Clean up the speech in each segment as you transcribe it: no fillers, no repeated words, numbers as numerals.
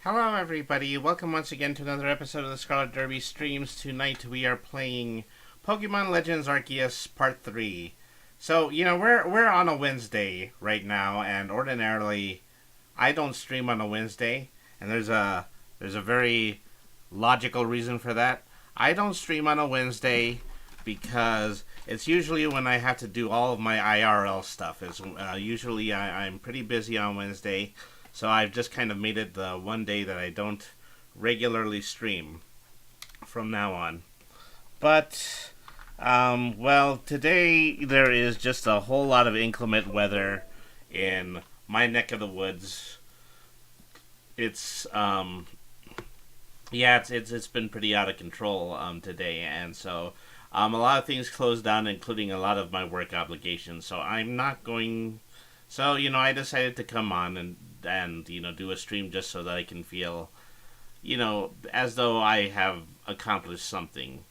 Hello everybody, welcome once again to another episode of the Scarlet Derby streams. Tonight we are playing Pokemon Legends Arceus Part 3. So, we're on a Wednesday right now, and ordinarily I don't stream on a Wednesday, and there's a very logical reason for that. I don't stream on a Wednesday because it's usually when I have to do all of my IRL stuff. Usually I'm pretty busy on Wednesday. So I've just kind of made it the one day that I don't regularly stream from now on. But, today there is just a whole lot of inclement weather in my neck of the woods. It's been pretty out of control today, and so a lot of things closed down, including a lot of my work obligations. So I'm not going. So I decided to come on and do a stream just so that I can feel, as though I have accomplished something.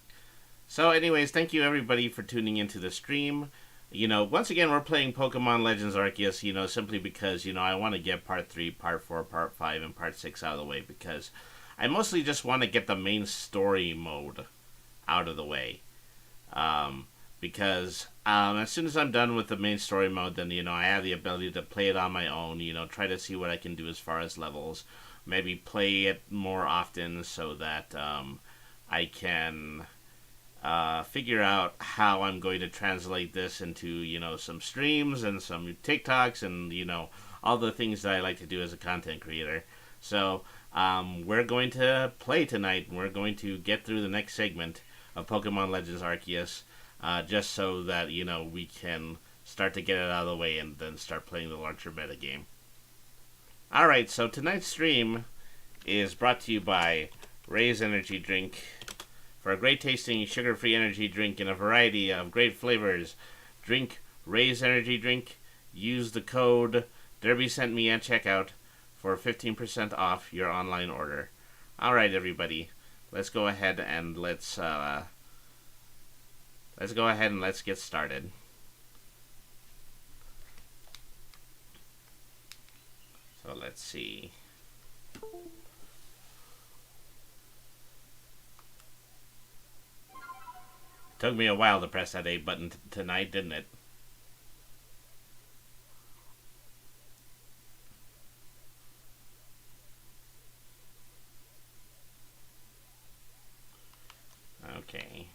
So anyways, thank you everybody for tuning into the stream. Once again, we're playing Pokemon Legends Arceus, simply because, I want to get Part 3, Part 4, Part 5, and Part 6 out of the way, because I mostly just want to get the main story mode out of the way. Because as soon as I'm done with the main story mode, then, I have the ability to play it on my own, try to see what I can do as far as levels, maybe play it more often so that I can figure out how I'm going to translate this into, some streams and some TikToks and, all the things that I like to do as a content creator. So we're going to play tonight, and we're going to get through the next segment of Pokemon Legends Arceus. Just so that, we can start to get it out of the way and then start playing the larger metagame. Alright, so tonight's stream is brought to you by Ray's Energy Drink. For a great tasting, sugar-free energy drink in a variety of great flavors, drink Ray's Energy Drink. Use the code DerbySentMe at checkout for 15% off your online order. Alright, everybody, let's go ahead and let's get started. So let's see. Took me a while to press that A button tonight, didn't it? Okay.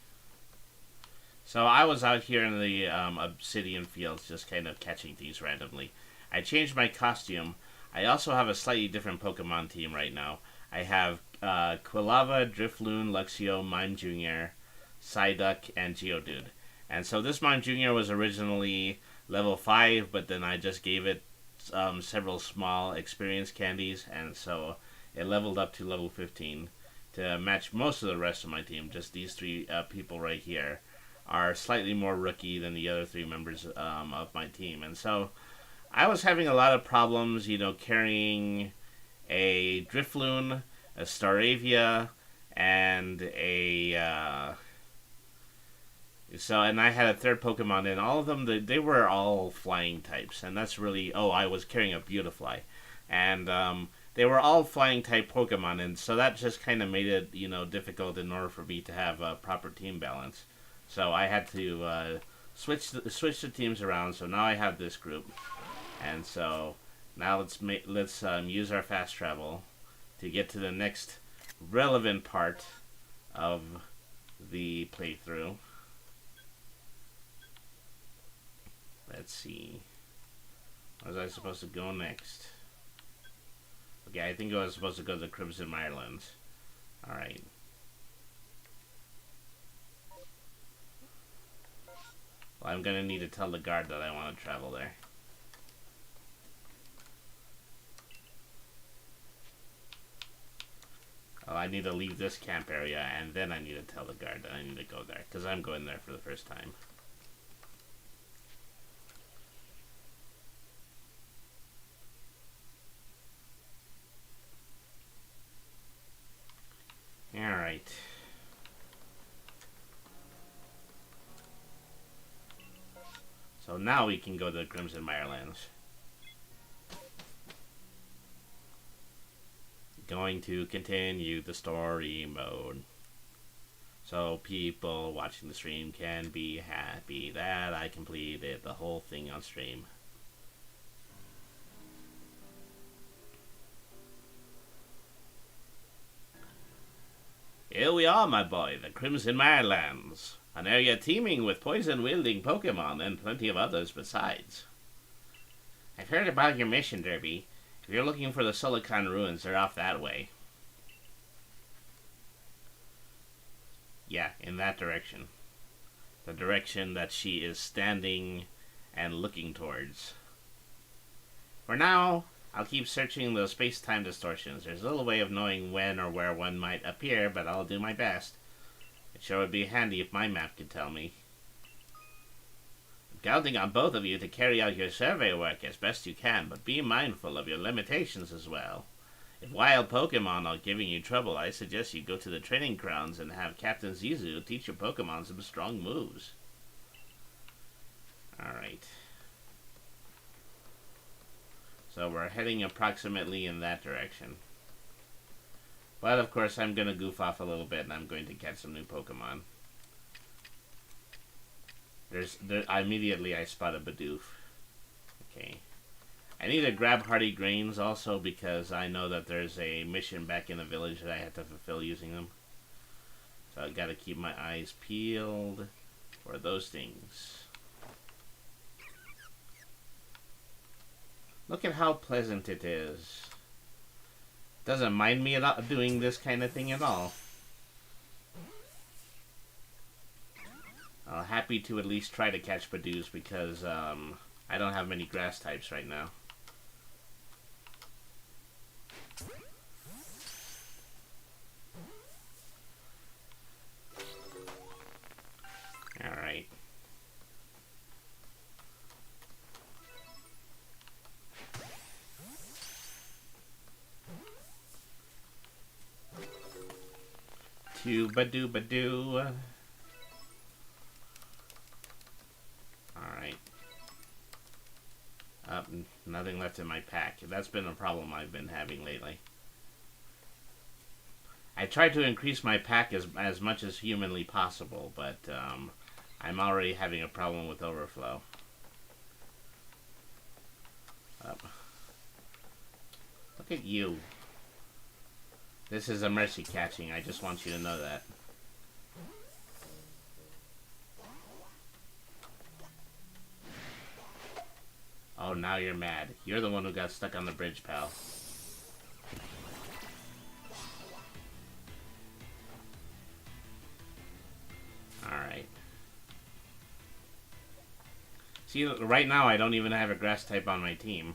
So I was out here in the obsidian fields just kind of catching these randomly. I changed my costume. I also have a slightly different Pokemon team right now. I have Quilava, Drifloon, Luxio, Mime Jr., Psyduck, and Geodude. And so this Mime Jr. was originally level 5, but then I just gave it several small experience candies, and so it leveled up to level 15 to match most of the rest of my team. Just these three people right here are slightly more rookie than the other three members of my team. And so I was having a lot of problems, carrying a Drifloon, a Staravia, and and I had a third Pokemon, and all of them, they were all flying types, and that's really, I was carrying a Beautifly, and they were all flying type Pokemon, and so that just kind of made it, difficult in order for me to have a proper team balance. So I had to switch the teams around. So now I have this group, and so now let's use our fast travel to get to the next relevant part of the playthrough. Let's see. Where was I supposed to go next? Okay, I think I was supposed to go to the Crimson Marlins. All right. Well, I'm going to need to tell the guard that I want to travel there. Oh, I need to leave this camp area, and then I need to tell the guard that I need to go there, because I'm going there for the first time. Alright. So now we can go to the Crimson Mirelands. going to continue the story mode. So people watching the stream can be happy that I completed the whole thing on stream. Here we are, my boy, the Crimson Marlins, an area teeming with poison-wielding Pokemon and plenty of others besides. I've heard about your mission, Derby. If you're looking for the Silicon Ruins, they're off that way. Yeah, in that direction. The direction that she is standing and looking towards. For now, I'll keep searching those space-time distortions. There's little way of knowing when or where one might appear, but I'll do my best. It sure would be handy if my map could tell me. I'm counting on both of you to carry out your survey work as best you can, but be mindful of your limitations as well. If wild Pokemon are giving you trouble, I suggest you go to the training grounds and have Captain Zizu teach your Pokemon some strong moves. Alright. So we're heading approximately in that direction. But of course I'm going to goof off a little bit and I'm going to catch some new Pokemon. Immediately I spot a Bidoof. Okay. I need to grab Hardy Grains also because I know that there's a mission back in the village that I have to fulfill using them. So I gotta keep my eyes peeled for those things. Look at how pleasant it is. Doesn't mind me at doing this kind of thing at all. I'm happy to at least try to catch Bidoos because I don't have many grass types right now. Alright. Badoo. Alright. Nothing left in my pack. That's been a problem I've been having lately. I tried to increase my pack as much as humanly possible, but I'm already having a problem with overflow. Look at you. This is a mercy catching. I just want you to know that. Oh, now you're mad. You're the one who got stuck on the bridge, pal. Alright. See, right now I don't even have a grass type on my team.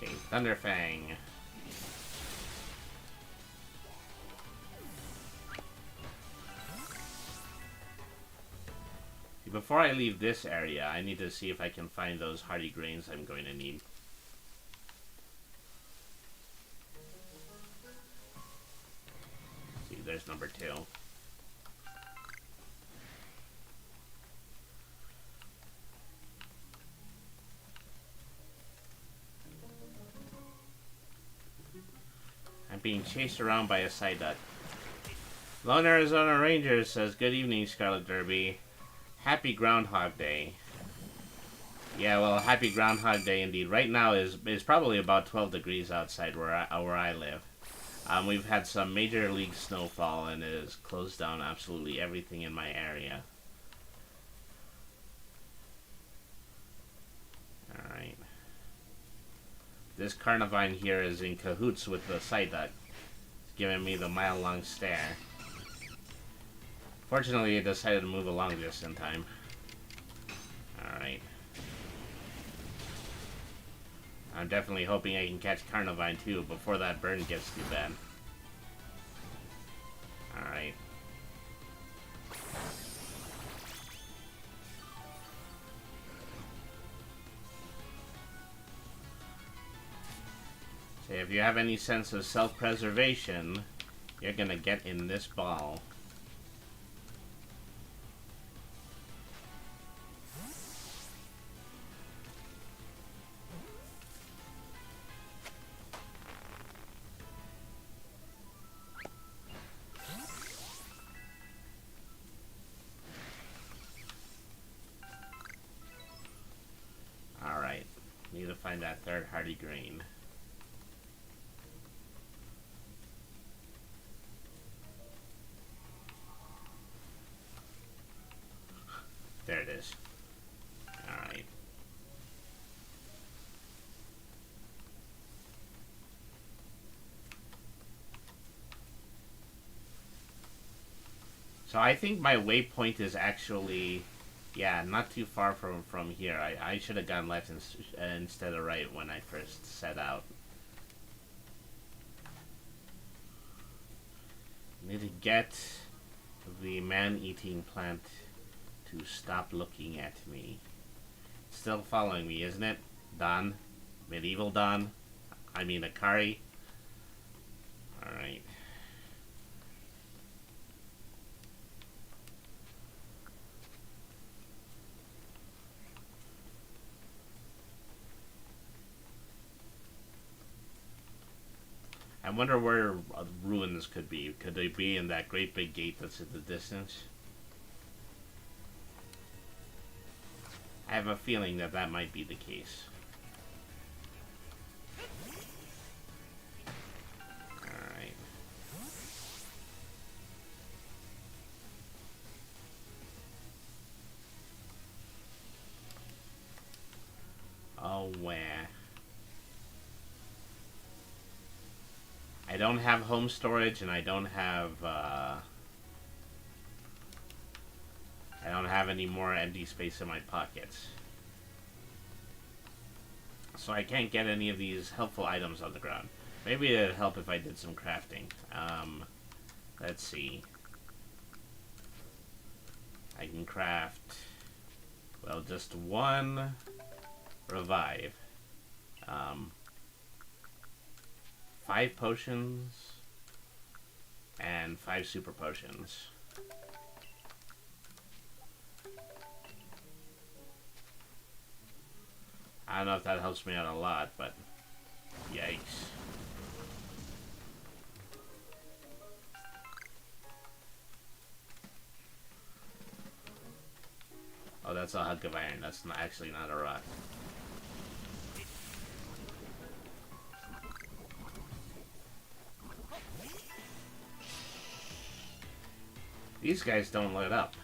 Okay, Thunderfang. Before I leave this area, I need to see if I can find those hardy grains I'm going to need. See, there's number 2. I'm being chased around by a Psyduck. Lone Arizona Ranger says, "Good evening, Scarlet Derby. Happy Groundhog Day." Yeah, well, happy Groundhog Day indeed. Right now is probably about 12 degrees outside where I live. We've had some major league snowfall and it has closed down absolutely everything in my area. Alright. This Carnivine here is in cahoots with the Psyduck. It's giving me the mile-long stare. Fortunately, it decided to move along just in time. Alright. I'm definitely hoping I can catch Carnivine too before that burn gets too bad. Alright. So If you have any sense of self-preservation, you're gonna get in this ball. Alright. Need to find that third hardy grain. There it is. Alright. So I think my waypoint is actually, yeah, not too far from here. I should have gone left instead of right when I first set out. Need to get the man-eating plant to stop looking at me. Still following me, isn't it? Don? Medieval Don? I mean Akari? Alright. I wonder where ruins could be. Could they be in that great big gate that's in the distance? I have a feeling that that might be the case. Alright. Oh, where? I don't have home storage, and I don't have any more empty space in my pockets. So I can't get any of these helpful items on the ground. Maybe it'd help if I did some crafting. Let's see. I can craft, well, just one revive. 5 potions and 5 super potions. I don't know if that helps me out a lot, but yikes. Oh, that's a hunk of iron. That's not, actually not a rock. These guys don't let up.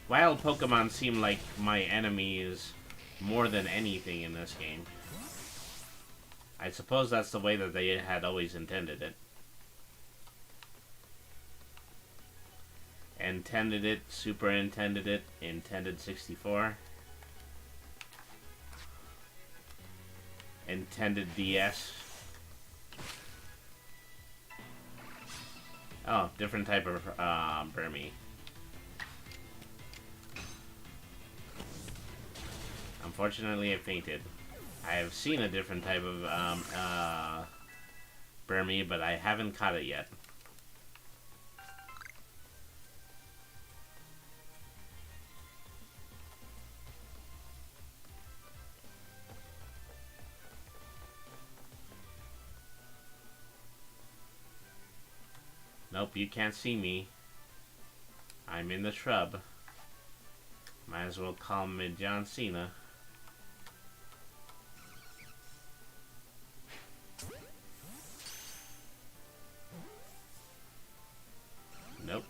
Wild Pokemon seem like my enemies more than anything in this game. I suppose that's the way that they had always intended it. Intended it, superintended it, intended 64. Intended DS. Oh, different type of Burmy. Unfortunately, it fainted. I have seen a different type of Burmy, but I haven't caught it yet. Nope, you can't see me. I'm in the shrub. Might as well call me John Cena. Nope.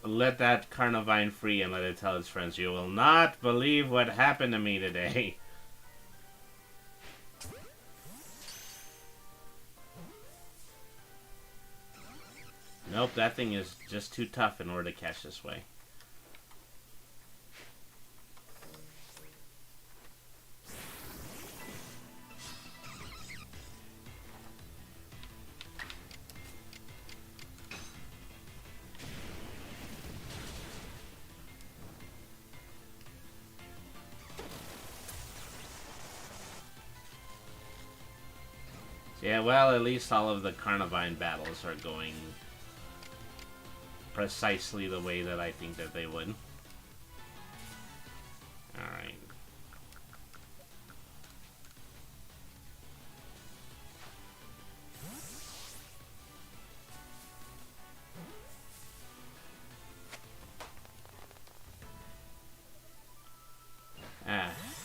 Let that Carnivine free and let it tell its friends, you will not believe what happened to me today. Nope, that thing is just too tough in order to catch this way. Yeah, well, at least all of the Carnivine battles are going precisely the way that I think that they would. Alright.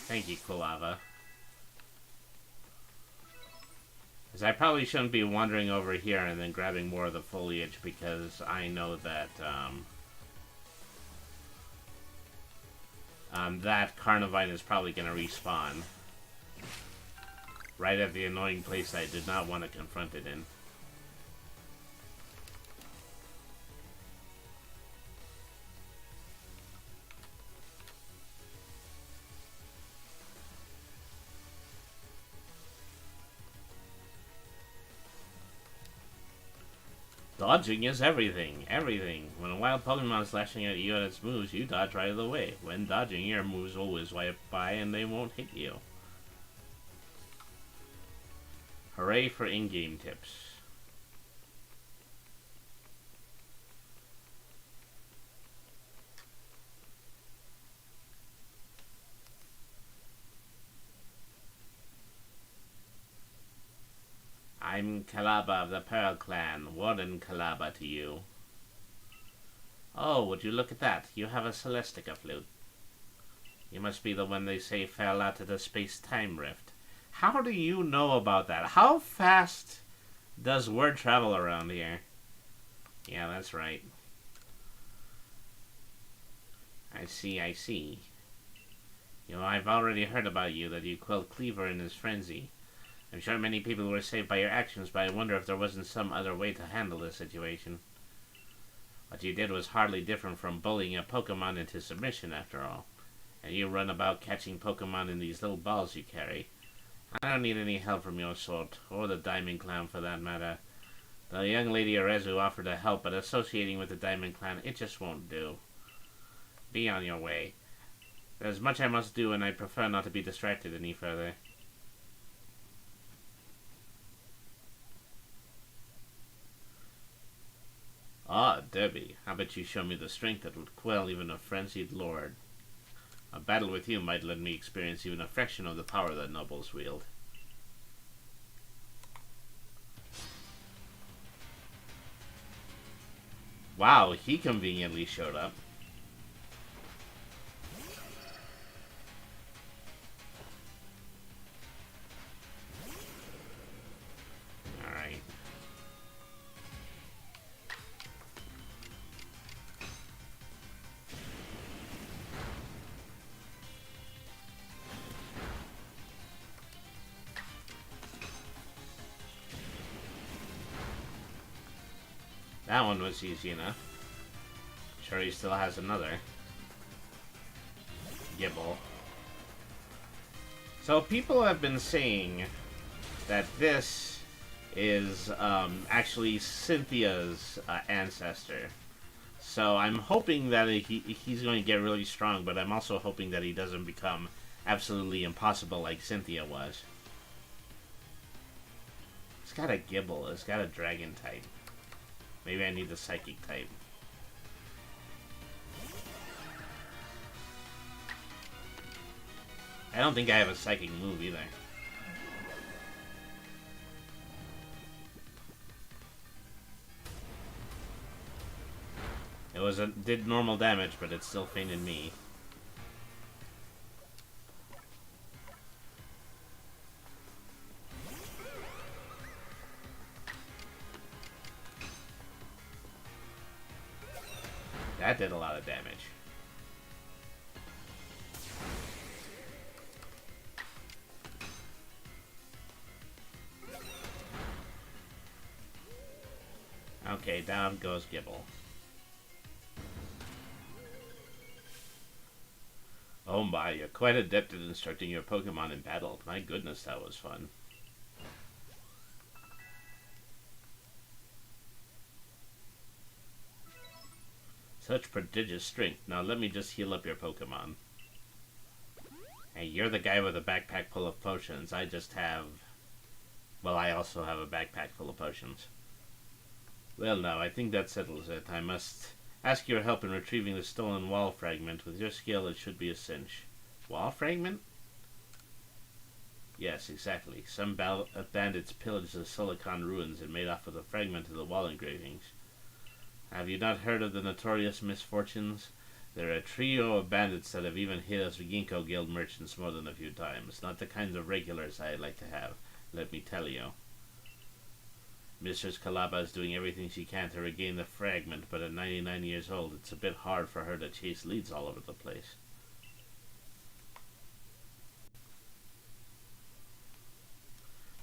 Thank you, Kulava. Because I probably shouldn't be wandering over here and then grabbing more of the foliage, because I know that, that Carnivine is probably going to respawn. Right at the annoying place I did not want to confront it in. Dodging is everything. Everything. When a wild Pokemon is lashing at you and its moves, you dodge right out of the way. When dodging, your moves always wipe by and they won't hit you. Hooray for in-game tips. I'm Kalaba of the Pearl Clan, Warden Kalaba to you. Oh, would you look at that? You have a Celestica flute. You must be the one they say fell out of the space-time rift. How do you know about that? How fast does word travel around here? Yeah, that's right. I see, I see. You know, I've already heard about you, that you quelled Cleaver in his frenzy. I'm sure many people were saved by your actions, but I wonder if there wasn't some other way to handle this situation. What you did was hardly different from bullying a Pokemon into submission, after all. And you run about catching Pokemon in these little balls you carry. I don't need any help from your sort, or the Diamond Clan for that matter. The young lady Arezu offered to help, but associating with the Diamond Clan, it just won't do. Be on your way. There's much I must do, and I prefer not to be distracted any further. Ah, Debbie, how about you show me the strength that would quell even a frenzied lord? A battle with you might let me experience even a fraction of the power that nobles wield. Wow, he conveniently showed up. Alright. That one was easy enough. Sure, he still has another. Gibble. So people have been saying that this is actually Cynthia's ancestor. So I'm hoping that he's going to get really strong, but I'm also hoping that he doesn't become absolutely impossible like Cynthia was. It's got a Gibble. It's got a Dragon type. Maybe I need the Psychic type. I don't think I have a Psychic move either. It did normal damage, but it still fainted me. That did a lot of damage. Okay, down goes Gibble. Oh my, you're quite adept at instructing your Pokemon in battle. My goodness, that was fun. Such prodigious strength. Now let me just heal up your Pokemon. Hey, you're the guy with a backpack full of potions. I just have Well, I also have a backpack full of potions. Well, now, I think that settles it. I must ask your help in retrieving the stolen wall fragment. With your skill, it should be a cinch. Wall fragment? Yes, exactly. Some bandits pillaged the Silicon ruins and made off with a fragment of the wall engravings. Have you not heard of the notorious misfortunes? They're a trio of bandits that have even hit us Ginkgo Guild merchants more than a few times. Not the kinds of regulars I'd like to have, let me tell you. Mistress Kalaba is doing everything she can to regain the fragment, but at 99 years old, it's a bit hard for her to chase leads all over the place.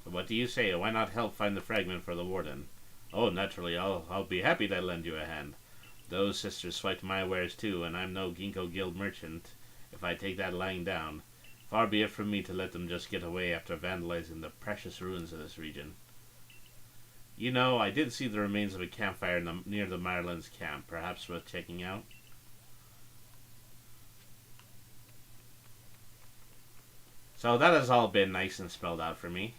What do you say? Why not help find the fragment for the warden? Oh, naturally, I'll be happy to lend you a hand. Those sisters swiped my wares too, and I'm no Ginkgo Guild merchant if I take that lying down. Far be it from me to let them just get away after vandalizing the precious ruins of this region. You know, I did see the remains of a campfire near the Marlins camp. Perhaps worth checking out? So that has all been nice and spelled out for me.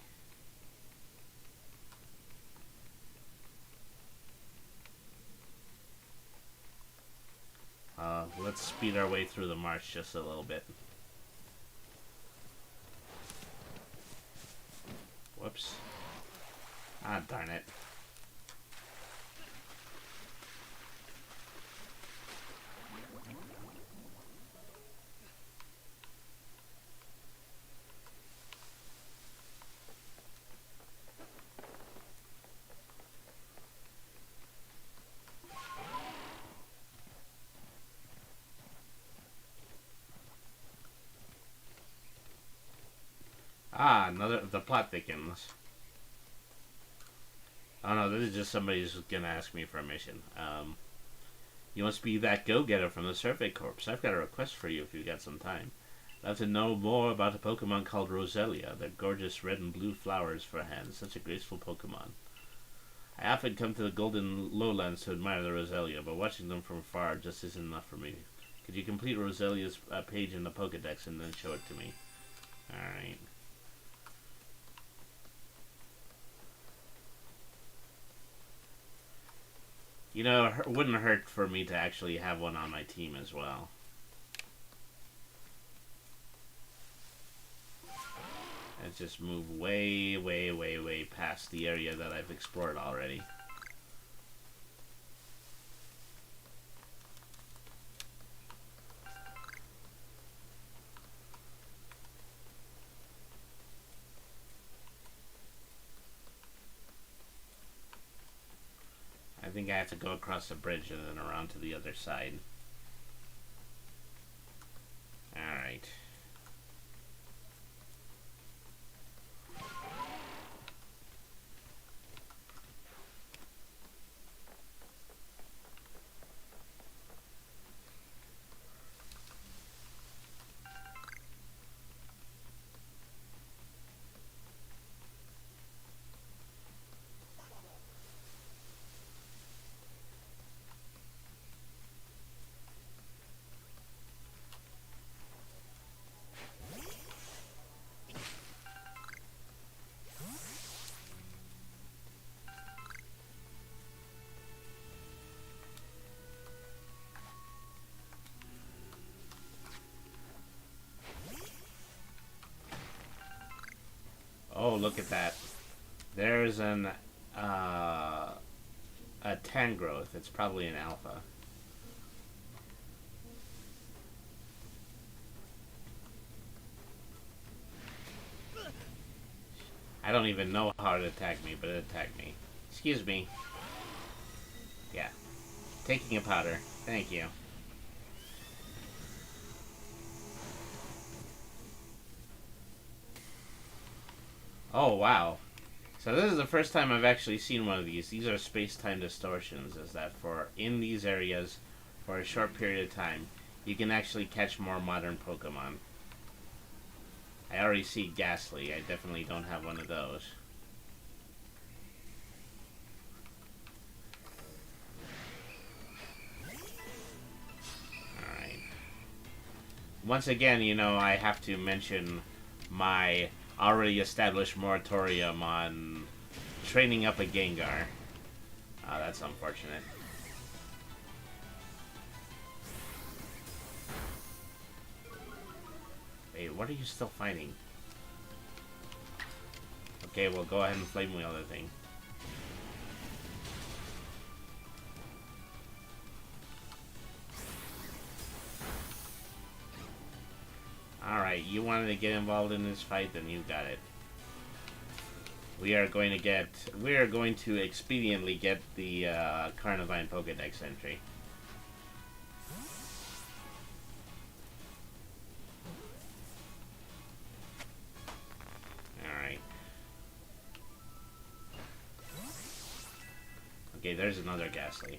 Let's speed our way through the march just a little bit. Whoops. Ah, darn it. Ah, another the plot thickens. Oh no, this is just somebody who's gonna ask me for a mission. You must be that go-getter from the Survey Corps. I've got a request for you if you've got some time. I'd love to know more about a Pokemon called Roselia. They're gorgeous red and blue flowers for hands. Such a graceful Pokemon. I often come to the Golden Lowlands to admire the Roselia, but watching them from afar just isn't enough for me. Could you complete Roselia's page in the Pokedex and then show it to me? Alright. You know, it wouldn't hurt for me to actually have one on my team as well. Let's just move way, way, way, way past the area that I've explored already. I think I have to go across the bridge and then around to the other side. Alright. Oh, look at that. There's a Tangrowth. It's probably an alpha. I don't even know how to attack me, but it attacked me. Excuse me. Yeah. Taking a powder. Thank you. Oh, wow. So this is the first time I've actually seen one of these. These are space-time distortions, is that for in these areas, for a short period of time, you can actually catch more modern Pokemon. I already see Ghastly. I definitely don't have one of those. Alright. Once again, you know, I have to mention my already established moratorium on training up a Gengar. That's unfortunate. Wait, what are you still fighting? Okay, well, go ahead and flame wheel the thing. Alright, you wanted to get involved in this fight, then you got it. We are going to expediently get the Carnivine Pokedex entry. Alright. Okay, there's another Ghastly.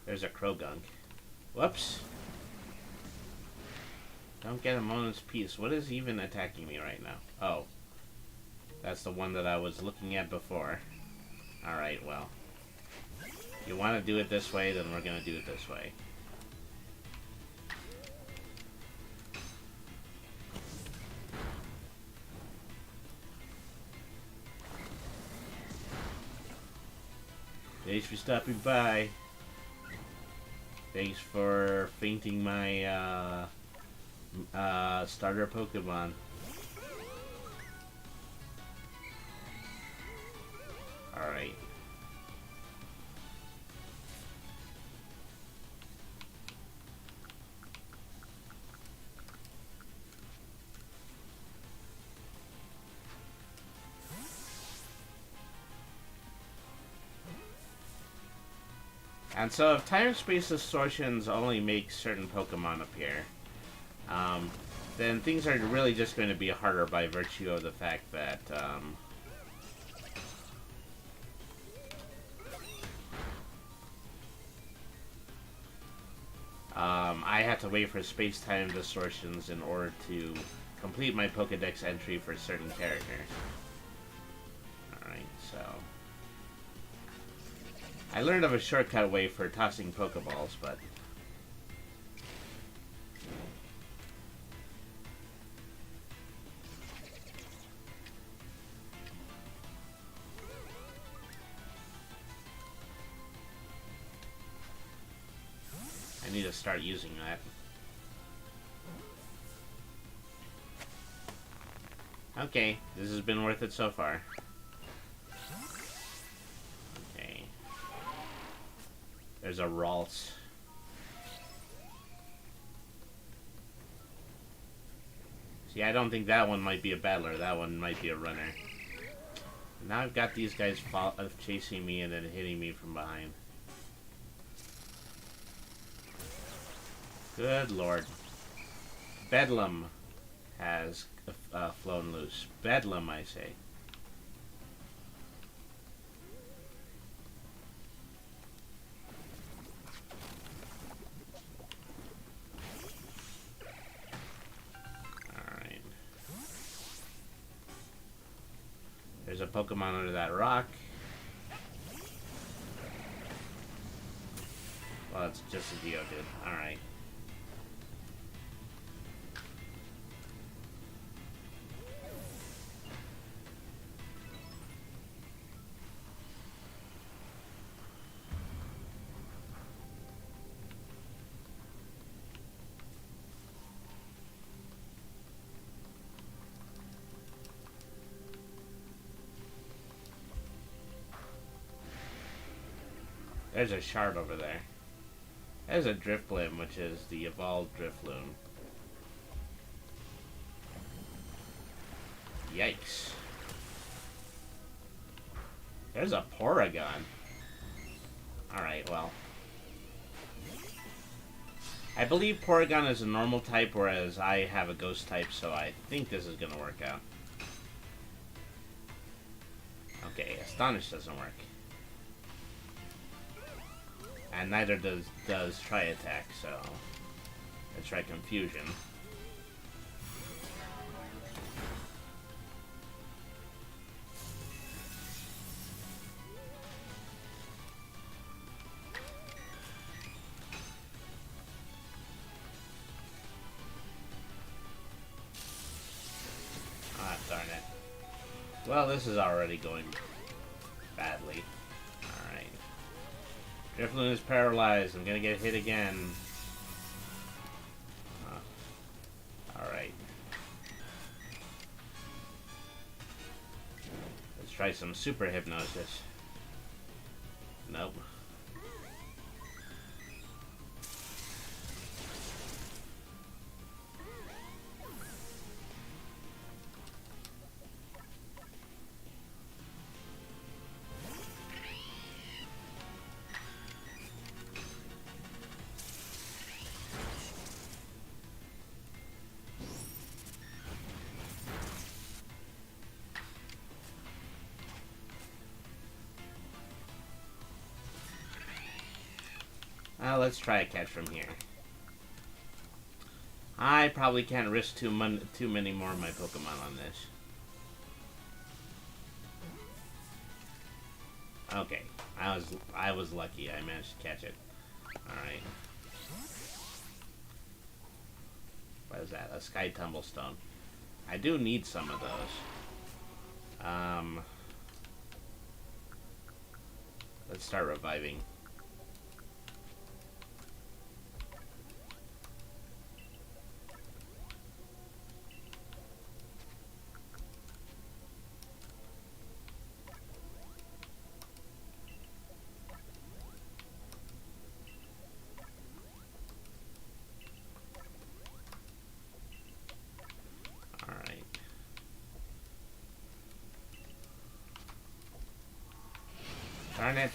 There's a Krogunk. Whoops. Don't get a moment's peace. What is even attacking me right now? Oh. That's the one that I was looking at before. Alright, well. You want to do it this way, then we're going to do it this way. Thanks for stopping by. Thanks for fainting my starter Pokemon. Alright. And so if time-space distortions only make certain Pokemon appear, then things are really just going to be harder by virtue of the fact that I have to wait for space-time distortions in order to complete my Pokedex entry for certain characters. Alright, so... I learned of a shortcut way for tossing Pokeballs, but... I need to start using that. Okay, this has been worth it so far. Okay. There's a Ralts. See, I don't think that one might be a battler. That one might be a runner. Now I've got these guys chasing me and then hitting me from behind. Good lord. Bedlam has flown loose. Bedlam, I say. Alright. There's a Pokemon under that rock. Well, it's just a Geodude. Alright. There's a shard over there. There's a Drifblim, which is the evolved Drifloon. Yikes. There's a Porygon. Alright, well. I believe Porygon is a normal type, whereas I have a ghost type, so I think this is gonna work out. Okay, Astonish doesn't work. And neither does Try Attack, so let's try Confusion. Well, this is already going badly. Alright. Drifloon is paralyzed. I'm gonna get hit again. Alright. Let's try some super hypnosis. Nope. Let's try a catch from here. I probably can't risk too many more of my Pokemon on this. Okay, I was lucky. I managed to catch it. All right. What is that? A Sky Tumblestone. I do need some of those. Let's start reviving. Darn it.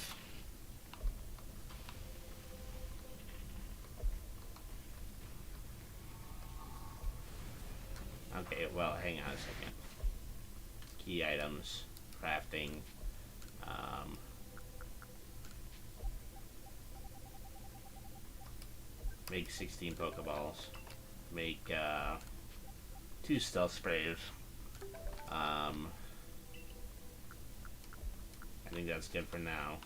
Okay, well, hang on a second. Key items, crafting, make 16 Pokeballs, make 2 stealth sprays. I think that's good for now.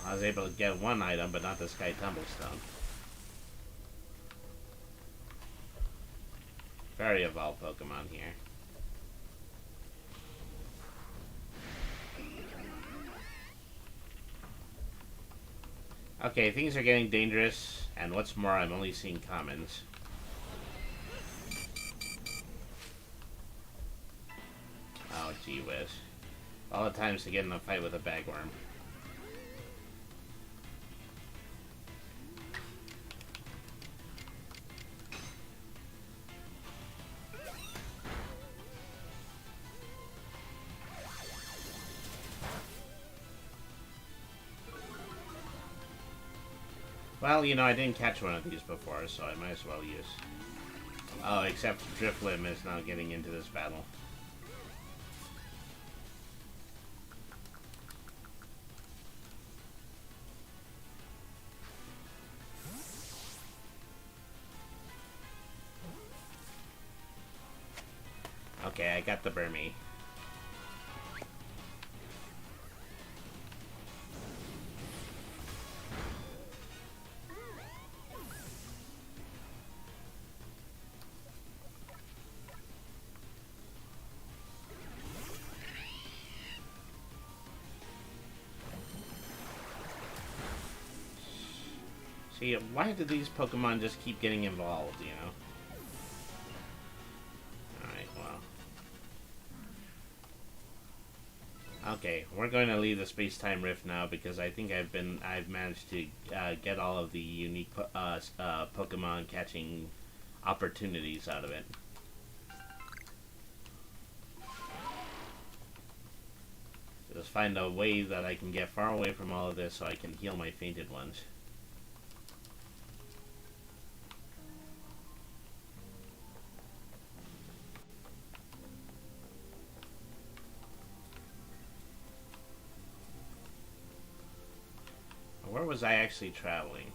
I was able to get one item, but not the Sky Tumblestone. Very evolved Pokemon here. Okay, things are getting dangerous, and what's more, I'm only seeing commons. Oh, gee whiz. All the times to get in a fight with a bagworm. Well, you know, I didn't catch one of these before, so I might as well use. Oh, except Drifloon is now getting into this battle. Okay, I got the Burmy. See, why do these Pokemon just keep getting involved, you know? Alright, well. Okay, we're going to leave the space-time rift now because I think I've managed to get all of the unique Pokemon catching opportunities out of it. Just find a way that I can get far away from all of this so I can heal my fainted ones. Where was I actually traveling?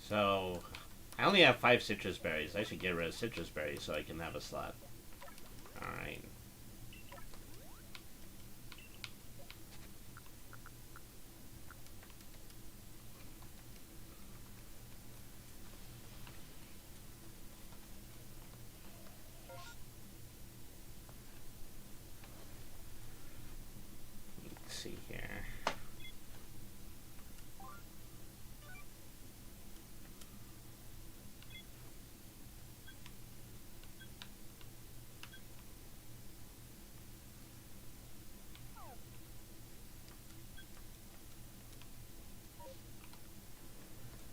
So, I only have 5 citrus berries. I should get rid of citrus berries so I can have a slot. Alright. Let's see here.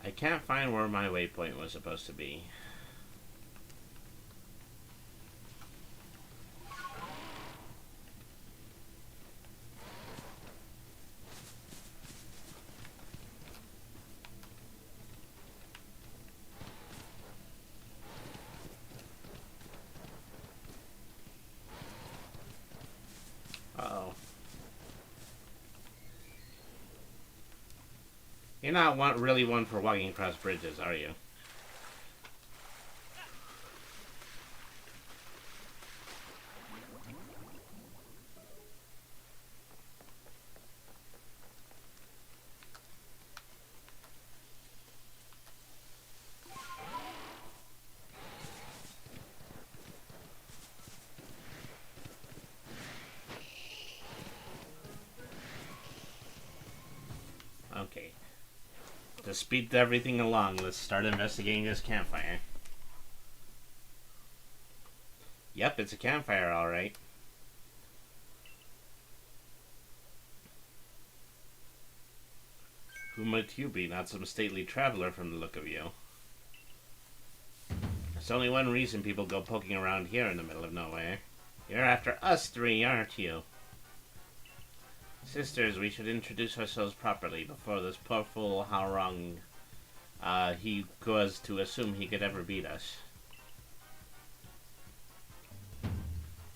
I can't find where my waypoint was supposed to be. Uh-oh. You're not really one for walking across bridges, are you? Okay. To speed everything along, let's start investigating this campfire. Yep, it's a campfire, alright. Who might you be? Not some stately traveler from the look of you. There's only one reason people go poking around here in the middle of nowhere. You're after us 3, aren't you? Sisters, we should introduce ourselves properly before this poor fool how wrong he was to assume he could ever beat us.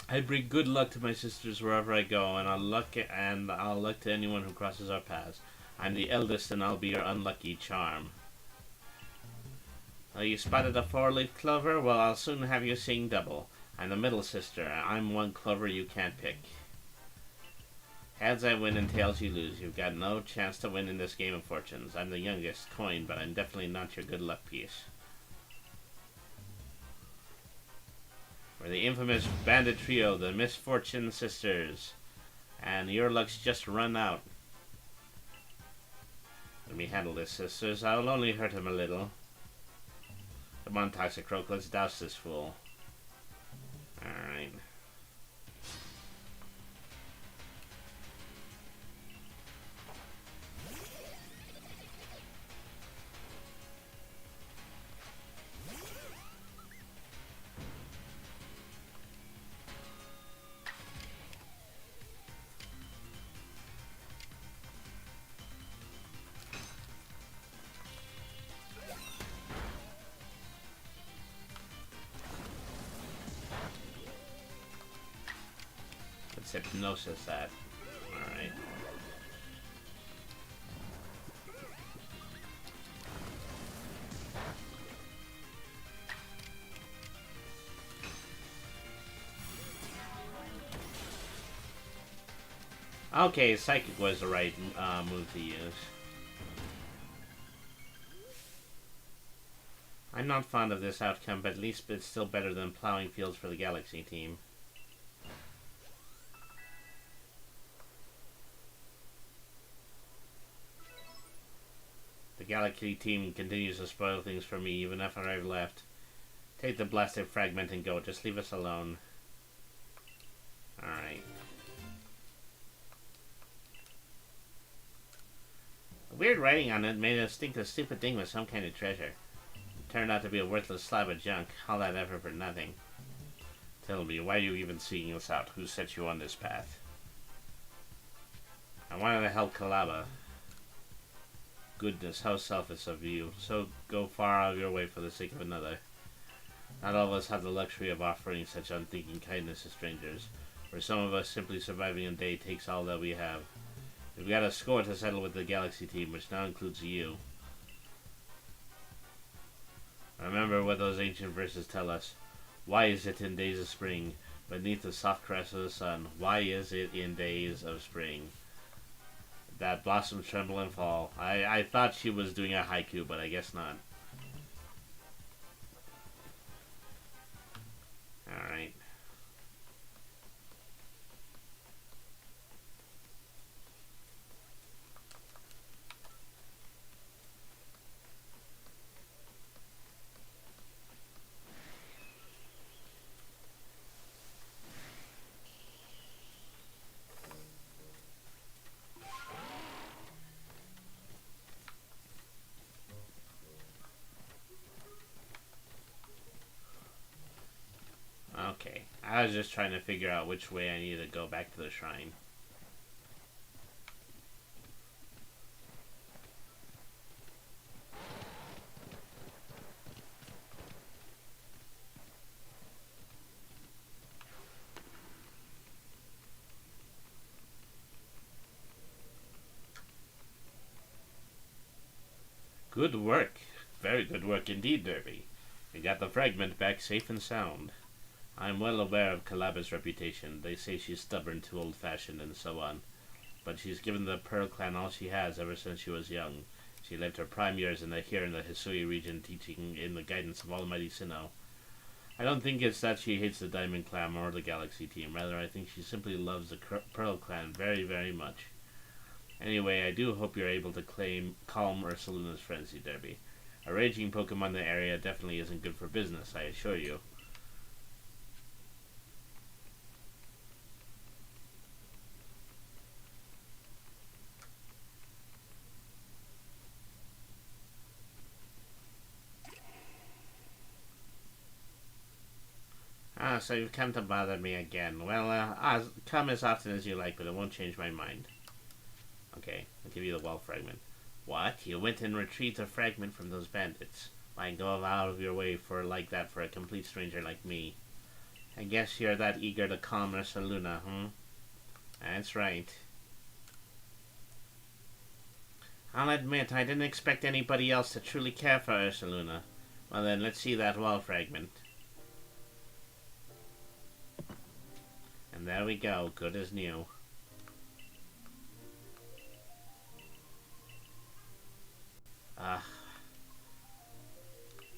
I bring good luck to my sisters wherever I go, and I'll luck to anyone who crosses our paths. I'm the eldest, and I'll be your unlucky charm. Oh, you spotted a 4-leaf clover? Well, I'll soon have you seeing double. I'm the middle sister. I'm one clover you can't pick. Heads I win and tails you lose. You've got no chance to win in this game of fortunes. I'm the youngest coin, but I'm definitely not your good luck piece. We're the infamous bandit trio, the Misfortune Sisters. And your luck's just run out. Let me handle this, sisters. I'll only hurt him a little. Come on, Toxicroak, let's douse this fool. Alright. Hypnosis that. Alright. Okay, Psychic was the right move to use. I'm not fond of this outcome, but at least it's still better than plowing fields for the Galaxy team. The Galaxy team continues to spoil things for me even after I've left. Take the blasted fragment and go. Just leave us alone. Alright. The weird writing on it made us think the stupid thing was some kind of treasure. It turned out to be a worthless slab of junk. All that effort for nothing. Tell me, why are you even seeking us out? Who set you on this path? I wanted to help Kalaba. Goodness, how selfish of you. So go far out of your way for the sake of another. Not all of us have the luxury of offering such unthinking kindness to strangers. For some of us, simply surviving a day takes all that we have. We've got a score to settle with the Galaxy team, which now includes you. Remember what those ancient verses tell us. Why is it in days of spring, beneath the soft caress of the sun? Why is it in days of spring that blossoms tremble and fall? I thought she was doing a haiku, but I guess not. Alright. Okay. I was just trying to figure out which way I need to go back to the shrine. Good work. Very good work indeed, Derby. You got the fragment back safe and sound. I am well aware of Calaba's reputation. They say she's stubborn, too old-fashioned, and so on. But she's given the Pearl Clan all she has ever since she was young. She lived her prime years here in the Hisui region, teaching in the guidance of Almighty Sinnoh. I don't think it's that she hates the Diamond Clan or the Galaxy team. Rather, I think she simply loves the Pearl Clan very, very much. Anyway, I do hope you're able to calm Ursaluna's frenzy, Derby. A raging Pokemon in the area definitely isn't good for business, I assure you. Ah, so you've come to bother me again. Well, come as often as you like, but it won't change my mind. Okay, I'll give you the wall fragment. What? You went and retrieved a fragment from those bandits? Why go out of your way for a complete stranger like me? I guess you're that eager to calm Ursaluna, That's right. I'll admit, I didn't expect anybody else to truly care for Ursaluna. Well then, let's see that wall fragment. And there we go, good as new.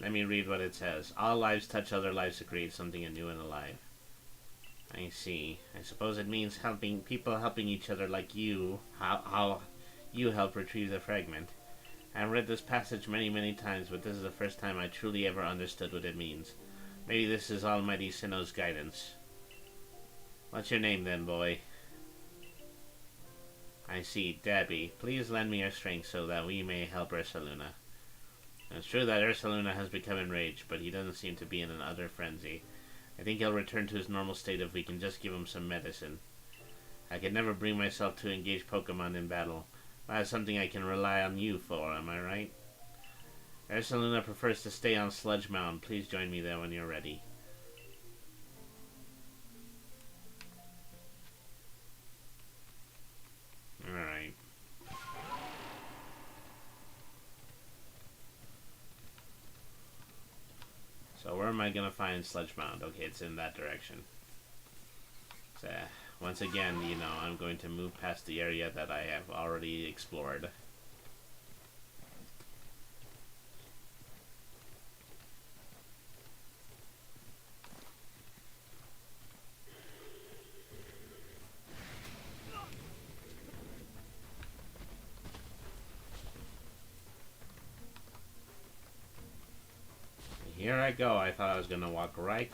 Let me read what it says. All lives touch other lives to create something new and alive. I see. I suppose it means helping each other like you. How you help retrieve the fragment. I've read this passage many, many times, but this is the first time I truly ever understood what it means. Maybe this is Almighty Sinnoh's guidance. What's your name then, boy? I see. Debbie, please lend me your strength so that we may help Ursaluna. It's true that Ursaluna has become enraged, but he doesn't seem to be in an utter frenzy. I think he'll return to his normal state if we can just give him some medicine. I could never bring myself to engage Pokemon in battle. That's something I can rely on you for, am I right? Ursaluna prefers to stay on Sludge Mound. Please join me there when you're ready. Alright. So where am I going to find Sludge Mound? Okay, it's in that direction. So, once again, I'm going to move past the area that I have already explored. Here I go. I thought I was going to walk right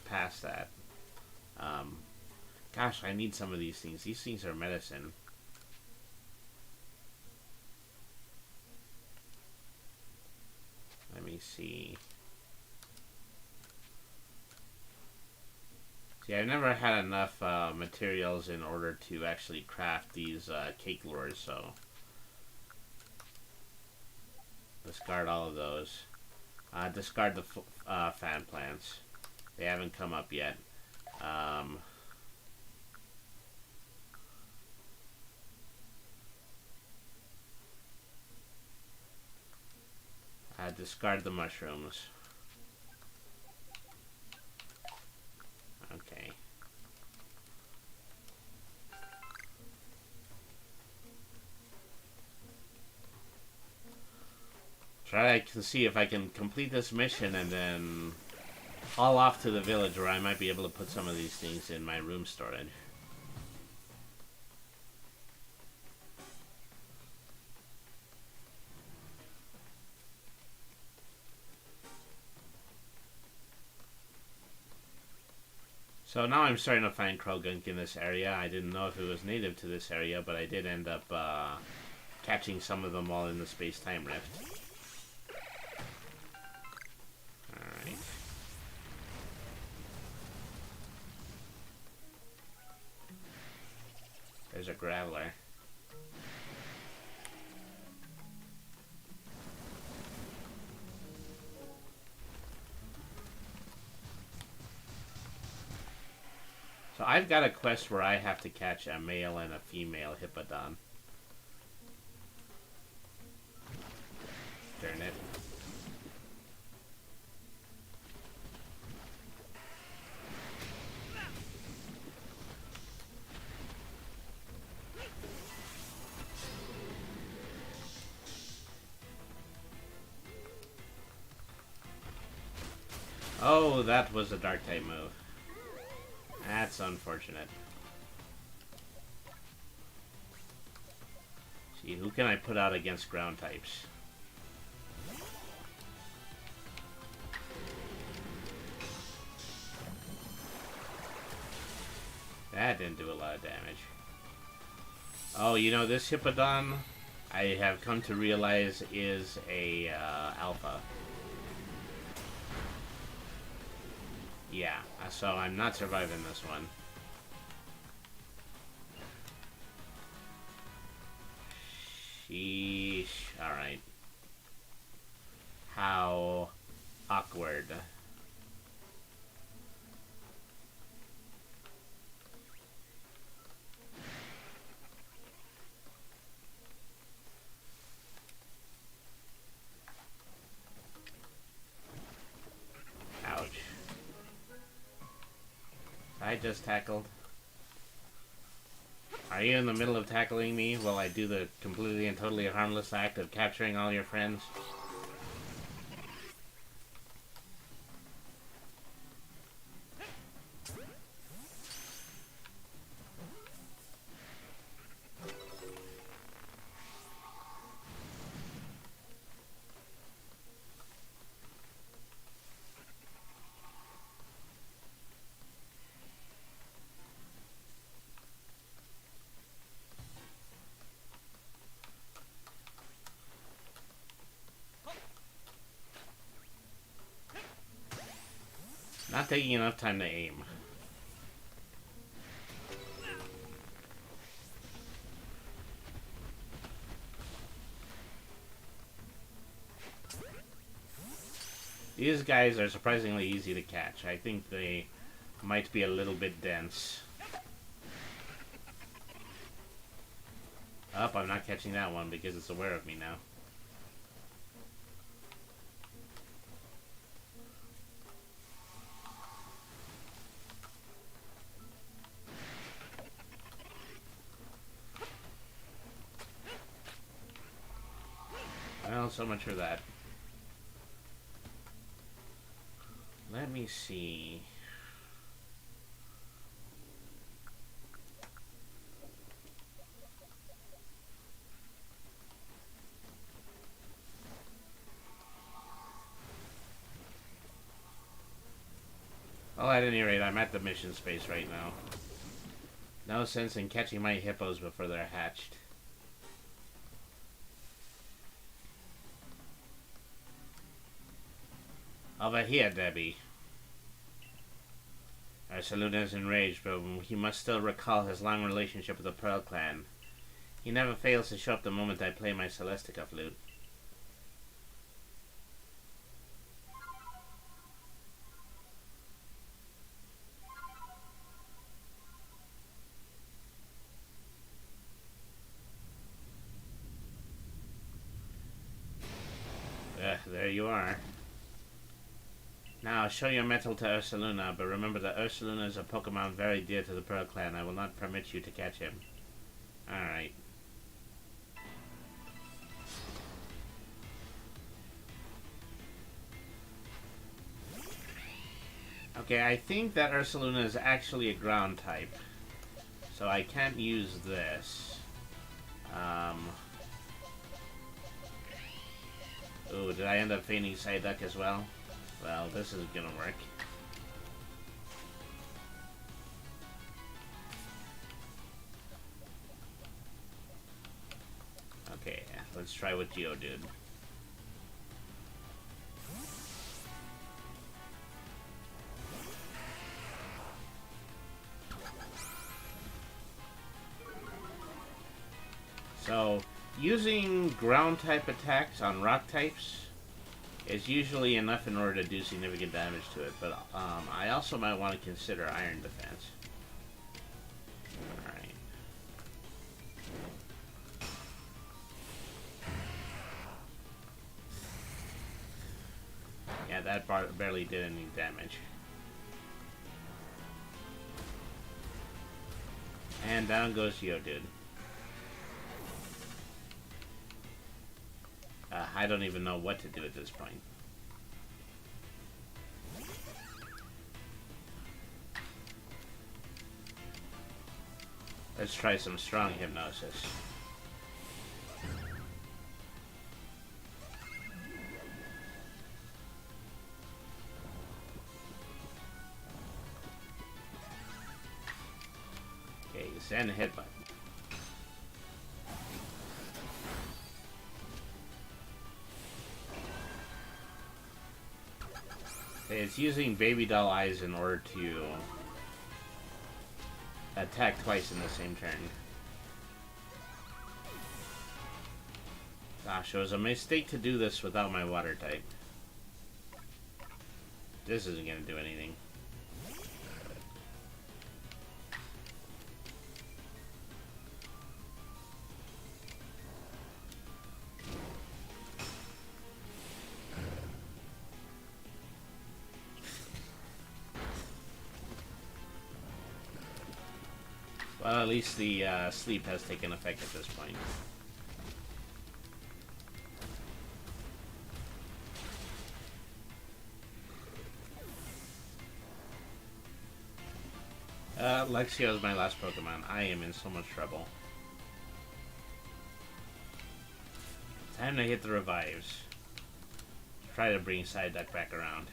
past that. Gosh, I need some of these things. These things are medicine. Let me see. See, I've never had enough materials in order to actually craft these cake lures, so discard all of those. Discard the fan plants. They haven't come up yet. discard the mushrooms. Okay. Try to see if I can complete this mission and then haul off to the village where I might be able to put some of these things in my room storage. So now I'm starting to find Krogunk in this area. I didn't know if it was native to this area, but I did end up catching some of them all in the space-time rift. Alright. There's a Graveler. So I've got a quest where I have to catch a male and a female Hippodon. Darn it. Oh, that was a dark type move. That's unfortunate. See, who can I put out against ground types? That didn't do a lot of damage. Oh, you know, this Hippodon, I have come to realize, is a alpha. Yeah, so I'm not surviving this one. Sheesh. Alright. How awkward. Ouch. I just tackled. Are you in the middle of tackling me while I do the completely and totally harmless act of capturing all your friends? Not taking enough time to aim. These guys are surprisingly easy to catch. I think they might be a little bit dense. Oh, I'm not catching that one because it's aware of me now. Well, so much for that. Let me see. Well, at any rate, I'm at the mission space right now. No sense in catching my hippos before they're hatched. Over here, Debbie. Arceus is enraged, but he must still recall his long relationship with the Pearl Clan. He never fails to show up the moment I play my Celestica flute. There There you are. Now, show your mettle to Ursaluna, but remember that Ursaluna is a Pokemon very dear to the Pearl Clan. I will not permit you to catch him. Alright. Okay, I think that Ursaluna is actually a ground type. So I can't use this. Ooh, did I end up feigning Psyduck as well? Well, this isn't gonna work. Okay, let's try with Geodude. So, using ground type attacks on rock types is usually enough in order to do significant damage to it, but I also might want to consider iron defense. Alright. Yeah, that barely did any damage. And down goes Geodude. I don't even know what to do at this point. Let's try some strong hypnosis. Okay, send a hit button. It's using Baby Doll Eyes in order to attack twice in the same turn. Gosh, it was a mistake to do this without my water type. This isn't going to do anything. Well, at least the sleep has taken effect at this point. Lexio is my last Pokemon. I am in so much trouble. Time to hit the revives. Try to bring Psyduck back around.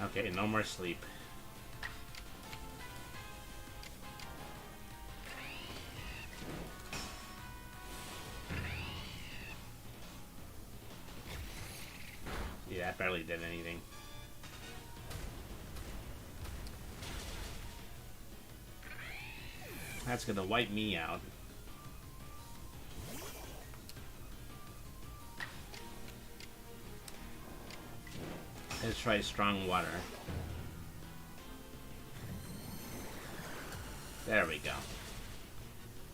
Okay, no more sleep. Yeah, that barely did anything. That's gonna wipe me out. Let's try strong water. There we go.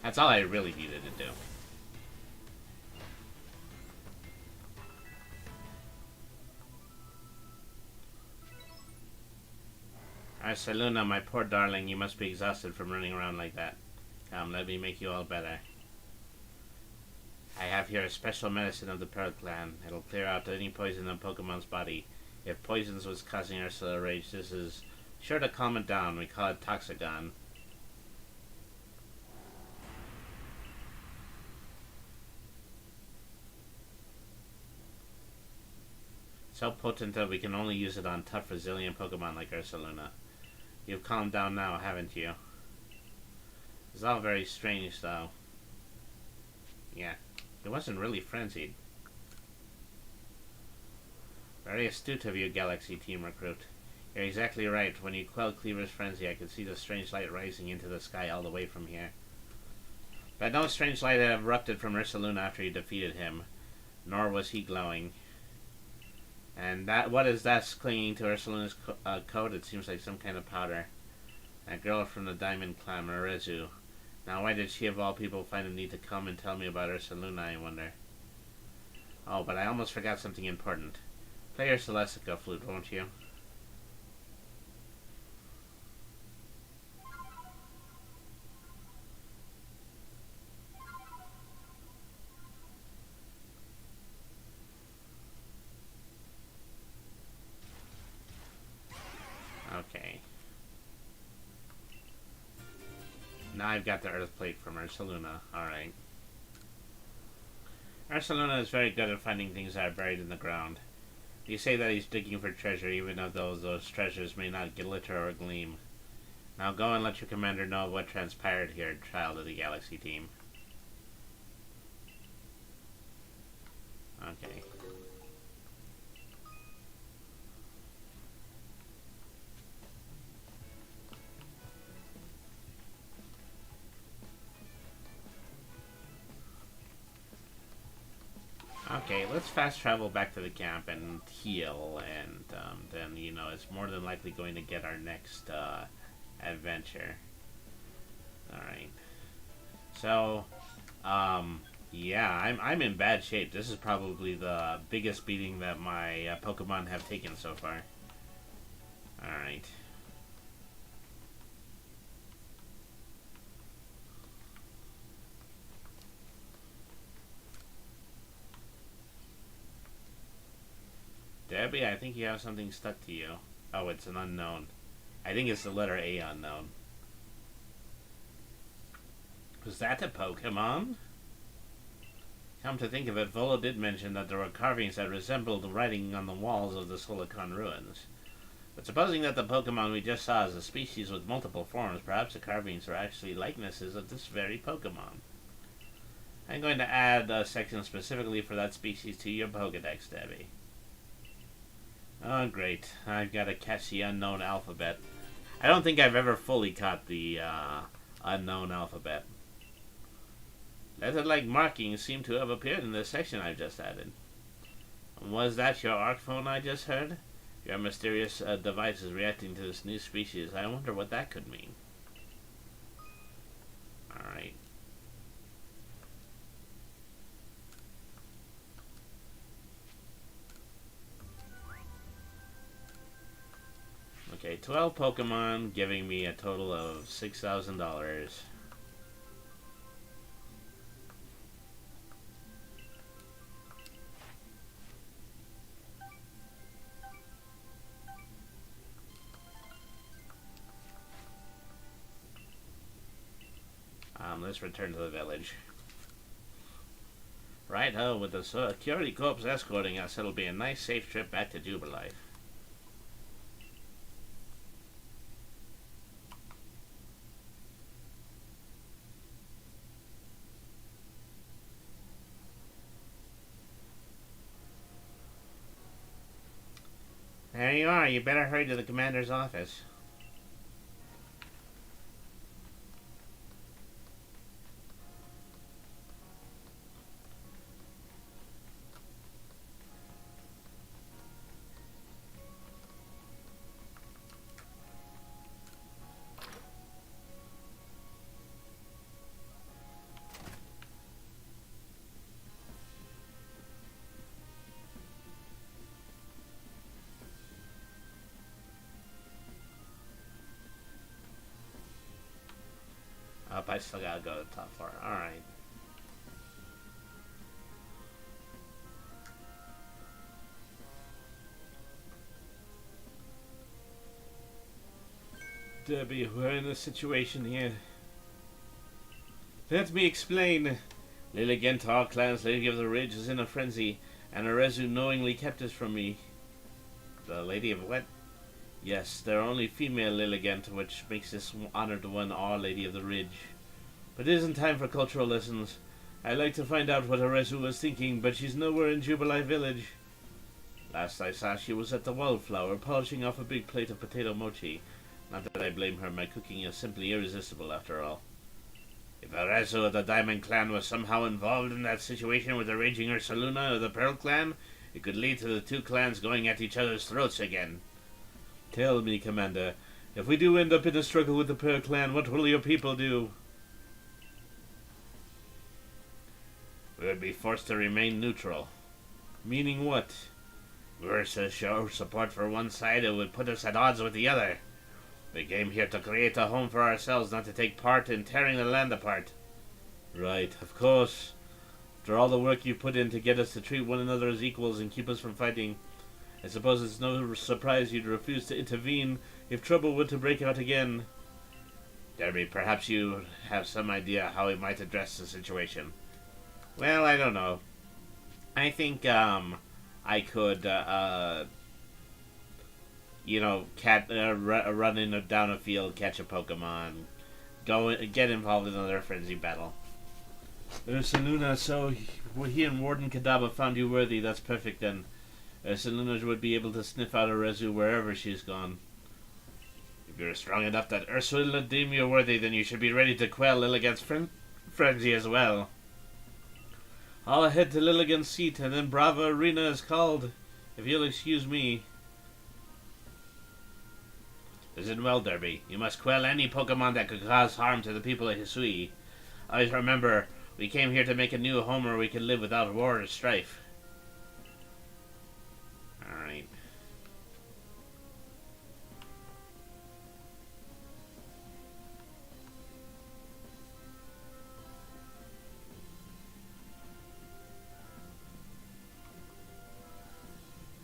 That's all I really needed to do. Arceluna, my poor darling, you must be exhausted from running around like that. Come, let me make you all better. I have here a special medicine of the Pearl Clan. It'll clear out any poison in Pokemon's body. If poisons was causing Ursula rage, this is sure to calm it down. We call it Toxagon. So potent that we can only use it on tough, resilient Pokemon like Ursaluna. You've calmed down now, haven't you? It's all very strange, though. Yeah, it wasn't really frenzied. Very astute of you, Galaxy Team Recruit. You're exactly right. When you quelled Cleaver's frenzy, I could see the strange light rising into the sky all the way from here. But no strange light had erupted from Ursaluna after you defeated him, nor was he glowing. And that, what is that clinging to Ursaluna's coat? It seems like some kind of powder. That girl from the Diamond Clan, Marizu. Now, why did she of all people find a need to come and tell me about Ursaluna, I wonder? Oh, but I almost forgot something important. Play your Celestica flute, won't you? Okay. Now I've got the Earth Plate from Ursaluna. Alright. Ursaluna is very good at finding things that are buried in the ground. You say that he's digging for treasure, even though those treasures may not glitter or gleam. Now go and let your commander know what transpired here, child of the Galaxy team. Okay. Okay, let's fast travel back to the camp and heal, and then, you know, it's more than likely going to get our next adventure. Alright. So, yeah, I'm in bad shape. This is probably the biggest beating that my Pokemon have taken so far. Alright. Debbie, I think you have something stuck to you. Oh, it's an unknown. I think it's the letter A unknown. Was that a Pokemon? Come to think of it, Volo did mention that there were carvings that resembled the writing on the walls of the Solicon ruins. But supposing that the Pokemon we just saw is a species with multiple forms, perhaps the carvings are actually likenesses of this very Pokemon. I'm going to add a section specifically for that species to your Pokedex, Debbie. Oh, great. I've got to catch the unknown alphabet. I don't think I've ever fully caught the unknown alphabet. Letter-like markings seem to have appeared in this section I've just added. Was that your arc phone I just heard? Your mysterious device is reacting to this new species. I wonder what that could mean. Alright. Okay, 12 Pokemon, giving me a total of $6,000. Let's return to the village. Right-ho, with the security corps escorting us, it'll be a nice, safe trip back to Jubilife. There you are. You better hurry to the commander's office. Up, I still gotta go to the top floor. Alright. Debbie, we're in a situation here. Let me explain. Lilligant, our clan's Lady of the Ridge, is in a frenzy, and Arezu knowingly kept us from me. The Lady of what? Yes, there are only female Lilligant, which makes this honored one our Lady of the Ridge. But it isn't time for cultural lessons. I'd like to find out what Arezu was thinking, but she's nowhere in Jubilife Village. Last I saw, she was at the Wildflower, polishing off a big plate of potato mochi. Not that I blame her, my cooking is simply irresistible after all. If Arezu of the Diamond Clan was somehow involved in that situation with the raging Ursaluna of the Pearl Clan, It could lead to the two clans going at each other's throats again. Tell me, Commander, if we do end up in a struggle with the Pearl Clan, what will your people do? We would be forced to remain neutral. Meaning what? If we were to show support for one side, it would put us at odds with the other. We came here to create a home for ourselves, not to take part in tearing the land apart. Right, of course. After all the work you put in to get us to treat one another as equals and keep us from fighting, I suppose it's no surprise you'd refuse to intervene if trouble were to break out again. Derby, perhaps you have some idea how we might address the situation. Well, I don't know. I think, I could, run down a field, catch a Pokemon, get involved in another frenzy battle. Ursaluna, so he and Warden Kadaba found you worthy. That's perfect then. Ursaluna would be able to sniff out a Rezu wherever she's gone. If you're strong enough that Ursula deem you worthy, then you should be ready to quell Lilligant's frenzy as well. I'll head to Lilligant's seat, and then Brava Arena is called, if you'll excuse me. Listen well, Derby. You must quell any Pokemon that could cause harm to the people of Hisui. Always remember, we came here to make a new home where we can live without war or strife. Alright.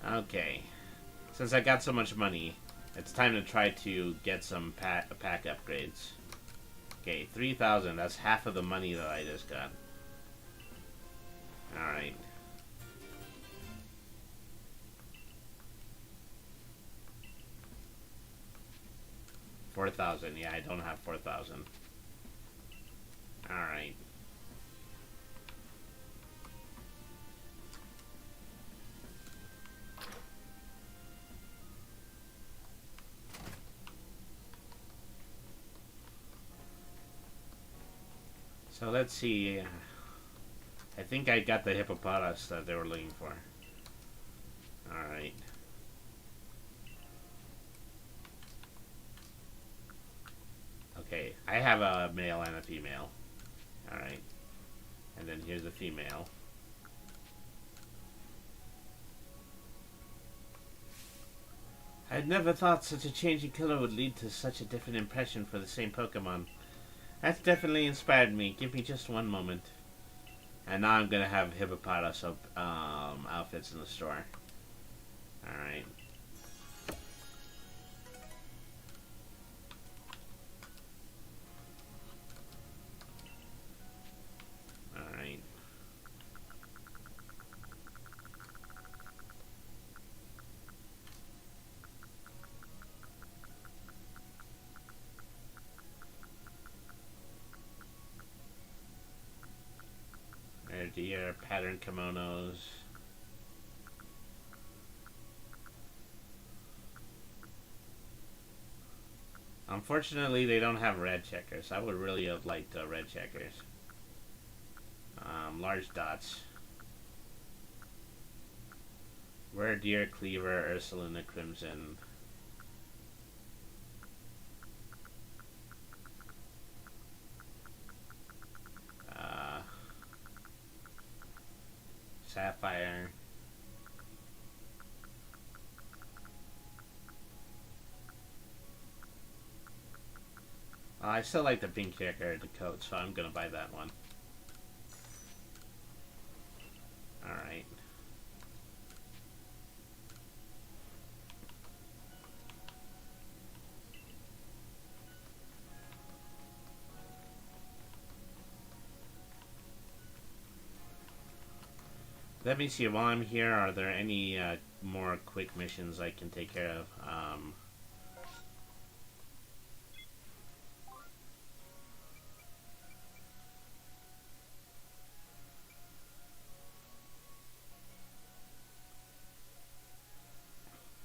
Okay. Since I got so much money, it's time to try to get some pack upgrades. Okay, 3,000. That's half of the money that I just got. Alright. $4,000. Yeah, I don't have 4,000. Alright. So let's see. I think I got the hippopotamus that they were looking for. Alright. Okay, I have a male and a female. Alright. And then here's the female. I'd never thought such a change in color would lead to such a different impression for the same Pokemon. That's definitely inspired me. Give me just one moment. And now I'm gonna have hippopotamus outfits in the store. Alright. Alright. Deer, pattern kimonos. Unfortunately, they don't have red checkers. I would really have liked red checkers. Large dots. Rare Deer, Cleaver, Ursaluna, Crimson. Sapphire. I still like the pink checker, the coat, so I'm gonna buy that one. Alright. Let me see, while I'm here, are there any more quick missions I can take care of?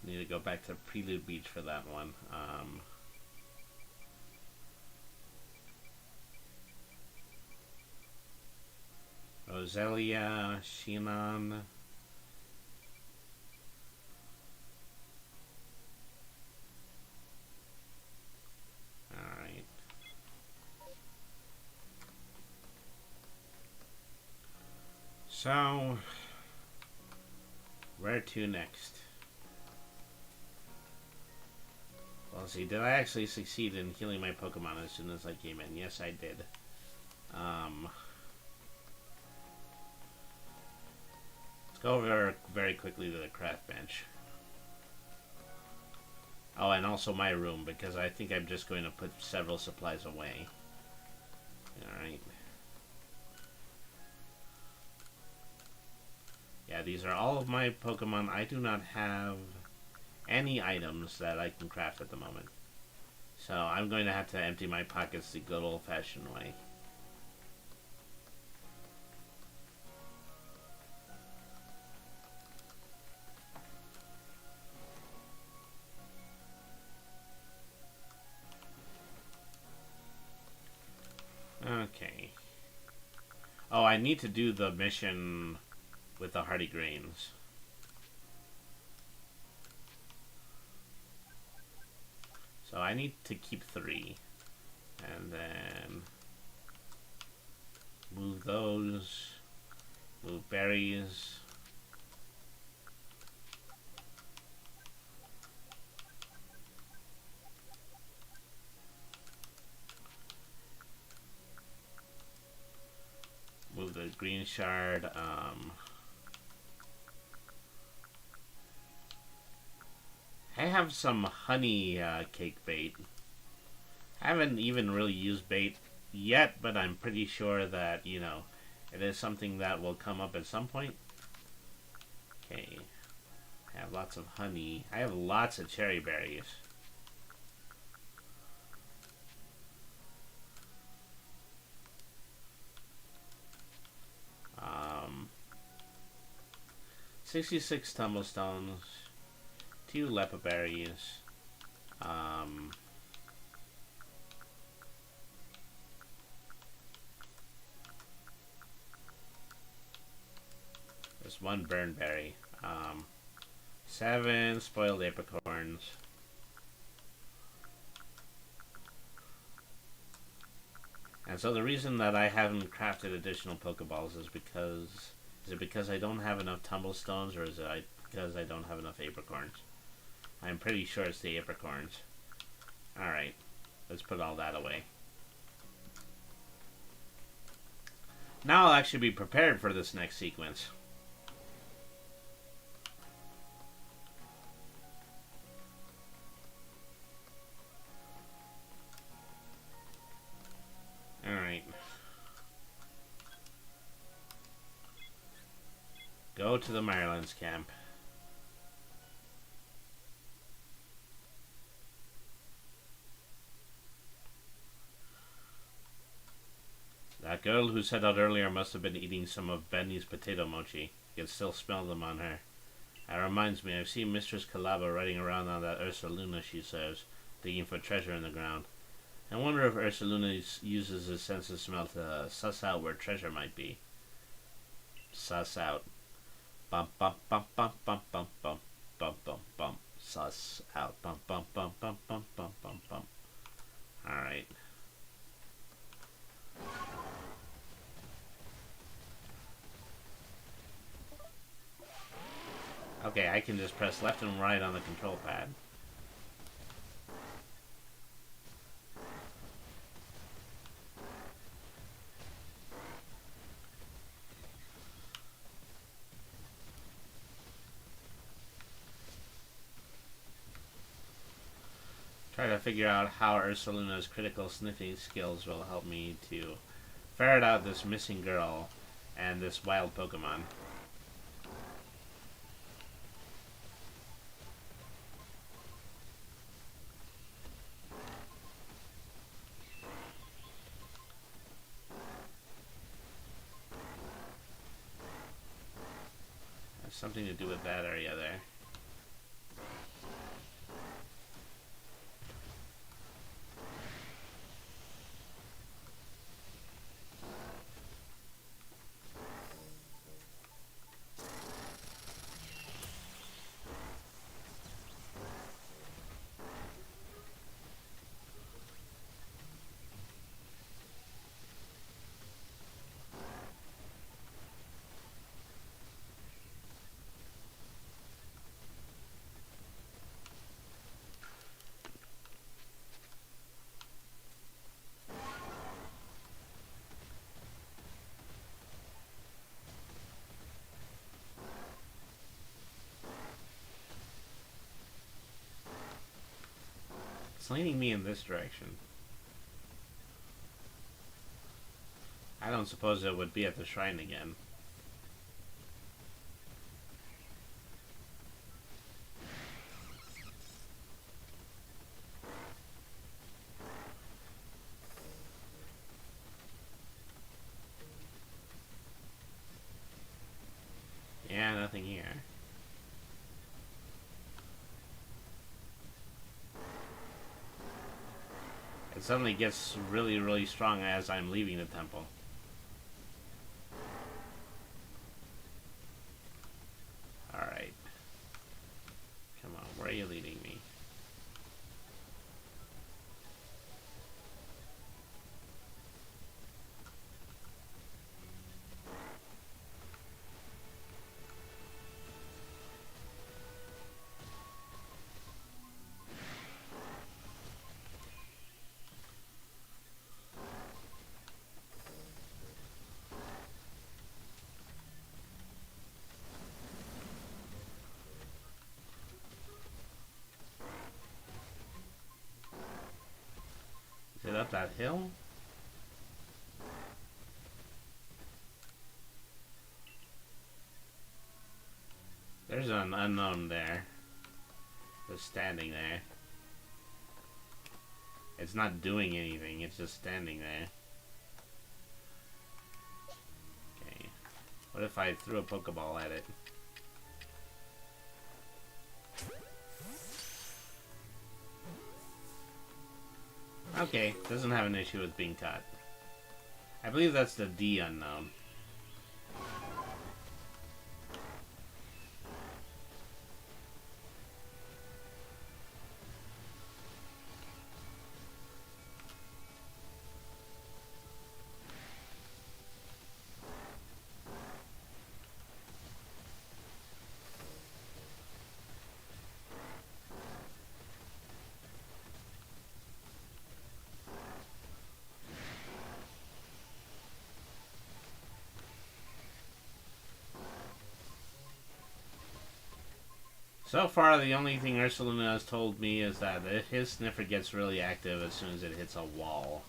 Need to go back to Prelude Beach for that one. Roselia, Shinon. So, where to next? Well, see, did I actually succeed in healing my Pokemon as soon as I came in? Yes, I did. Let's go over very quickly to the craft bench. Oh, and also my room, because I think I'm just going to put several supplies away. Alright. Yeah, these are all of my Pokemon. I do not have any items that I can craft at the moment. So I'm going to have to empty my pockets the good old-fashioned way. Okay. Oh, I need to do the mission with the Hardy Grains. So I need to keep 3. And then move those. Move berries. Move the green shard. I have some honey cake bait. I haven't even really used bait yet, but I'm pretty sure that, you know, it is something that will come up at some point. Okay. I have lots of honey. I have lots of cherry berries. 66 tumblestones, 2 lepa berries, there's 1 burn berry, 7 spoiled apricorns, and so the reason that I haven't crafted additional Pokeballs is it because I don't have enough tumblestones, or is it because I don't have enough apricorns? I'm pretty sure it's the apricorns. Alright, let's put all that away. Now I'll actually be prepared for this next sequence. Alright. Go to the Marlins camp. That girl who set out earlier must have been eating some of Benny's potato mochi. You can still smell them on her. That reminds me, I've seen Mistress Calaba riding around on that Ursaluna she serves, digging for treasure in the ground. I wonder if Ursaluna uses his sense of smell to suss out where treasure might be. Suss out. Bum bum bum bum bum bum bum bum bum bum. Suss out. Bum bum bum bum bum bum bum bum. Alright. Okay, I can just press left and right on the control pad. Try to figure out how Ursaluna's critical sniffing skills will help me to ferret out this missing girl and this wild Pokemon. Has something to do with that area there. It's leading me in this direction. I don't suppose it would be at the shrine again. Yeah, nothing here. It suddenly gets really, really strong as I'm leaving the temple. Alright. Come on, where are you leading me? Is it up that hill? There's an unknown there. Just standing there. It's not doing anything, it's just standing there. Okay. What if I threw a Pokeball at it? Okay, doesn't have an issue with being caught. I believe that's the D unknown. So far, the only thing Ursaluna has told me is that his sniffer gets really active as soon as it hits a wall.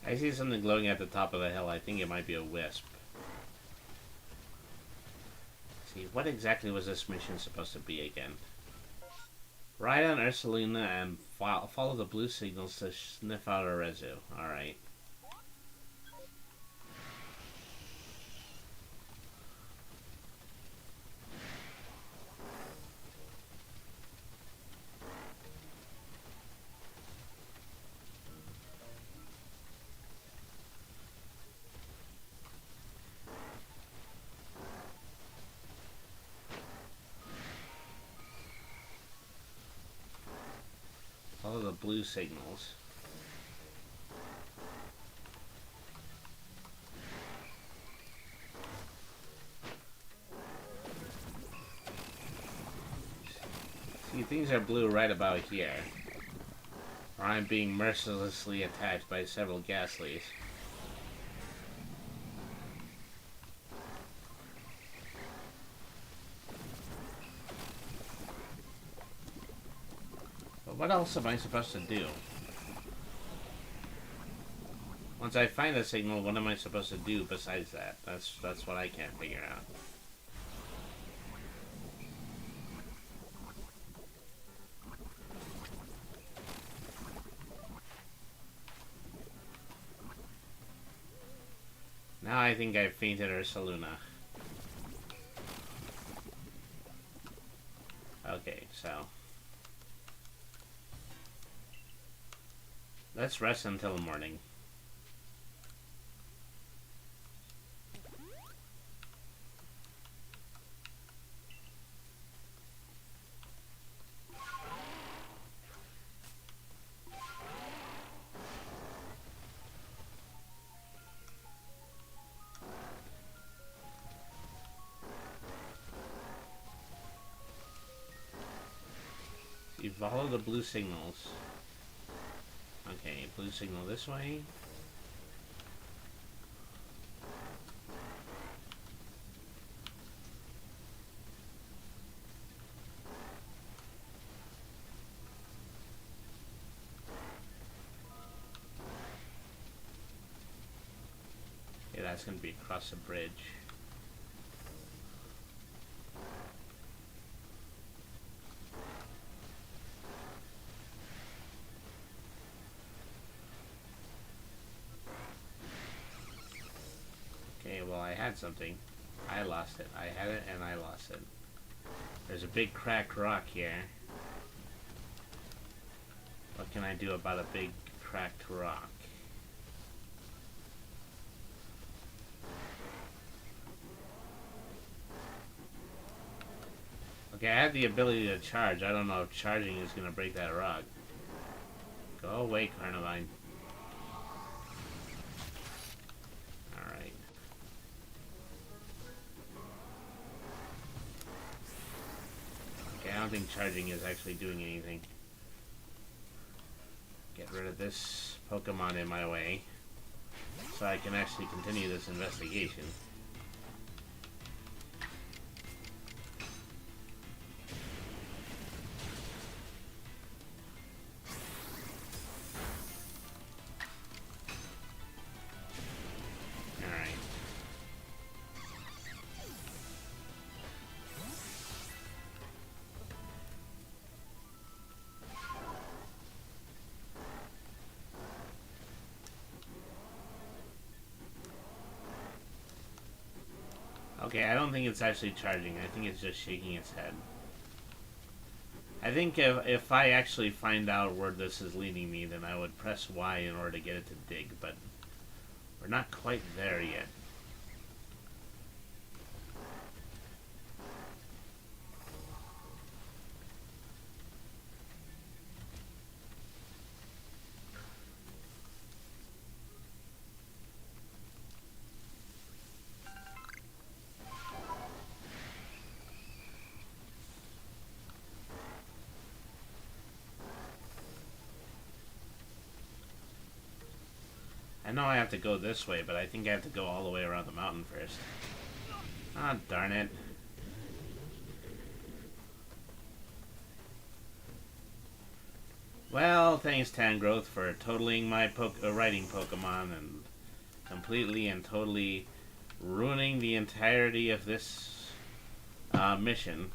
I see something glowing at the top of the hill. I think it might be a wisp. Let's see, what exactly was this mission supposed to be again? Ride on Ursaluna and follow the blue signals to sniff out a residue. Alright. Follow the blue signals. See, things are blue right about here. Or I'm being mercilessly attacked by several Ghastlies. But what else am I supposed to do? Once I find a signal, what am I supposed to do besides that? That's what I can't figure out. Now I think I've fainted Ursaluna. Okay, so let's rest until the morning. You follow the blue signals. Okay, blue signal this way. Okay, that's gonna be across the bridge. Okay, well, I had something. I lost it. I had it and I lost it. There's a big cracked rock here. What can I do about a big cracked rock? Okay, I have the ability to charge. I don't know if charging is going to break that rock. Go away, Carnivine. Alright. Okay, I don't think charging is actually doing anything. Get rid of this Pokemon in my way, so I can actually continue this investigation. Okay, I don't think it's actually charging. I think it's just shaking its head. I think if I actually find out where this is leading me, then I would press Y in order to get it to dig, but we're not quite there yet. I know I have to go this way, but I think I have to go all the way around the mountain first. Ah, darn it. Well, thanks Tangrowth for totaling my writing Pokemon and completely and totally ruining the entirety of this mission.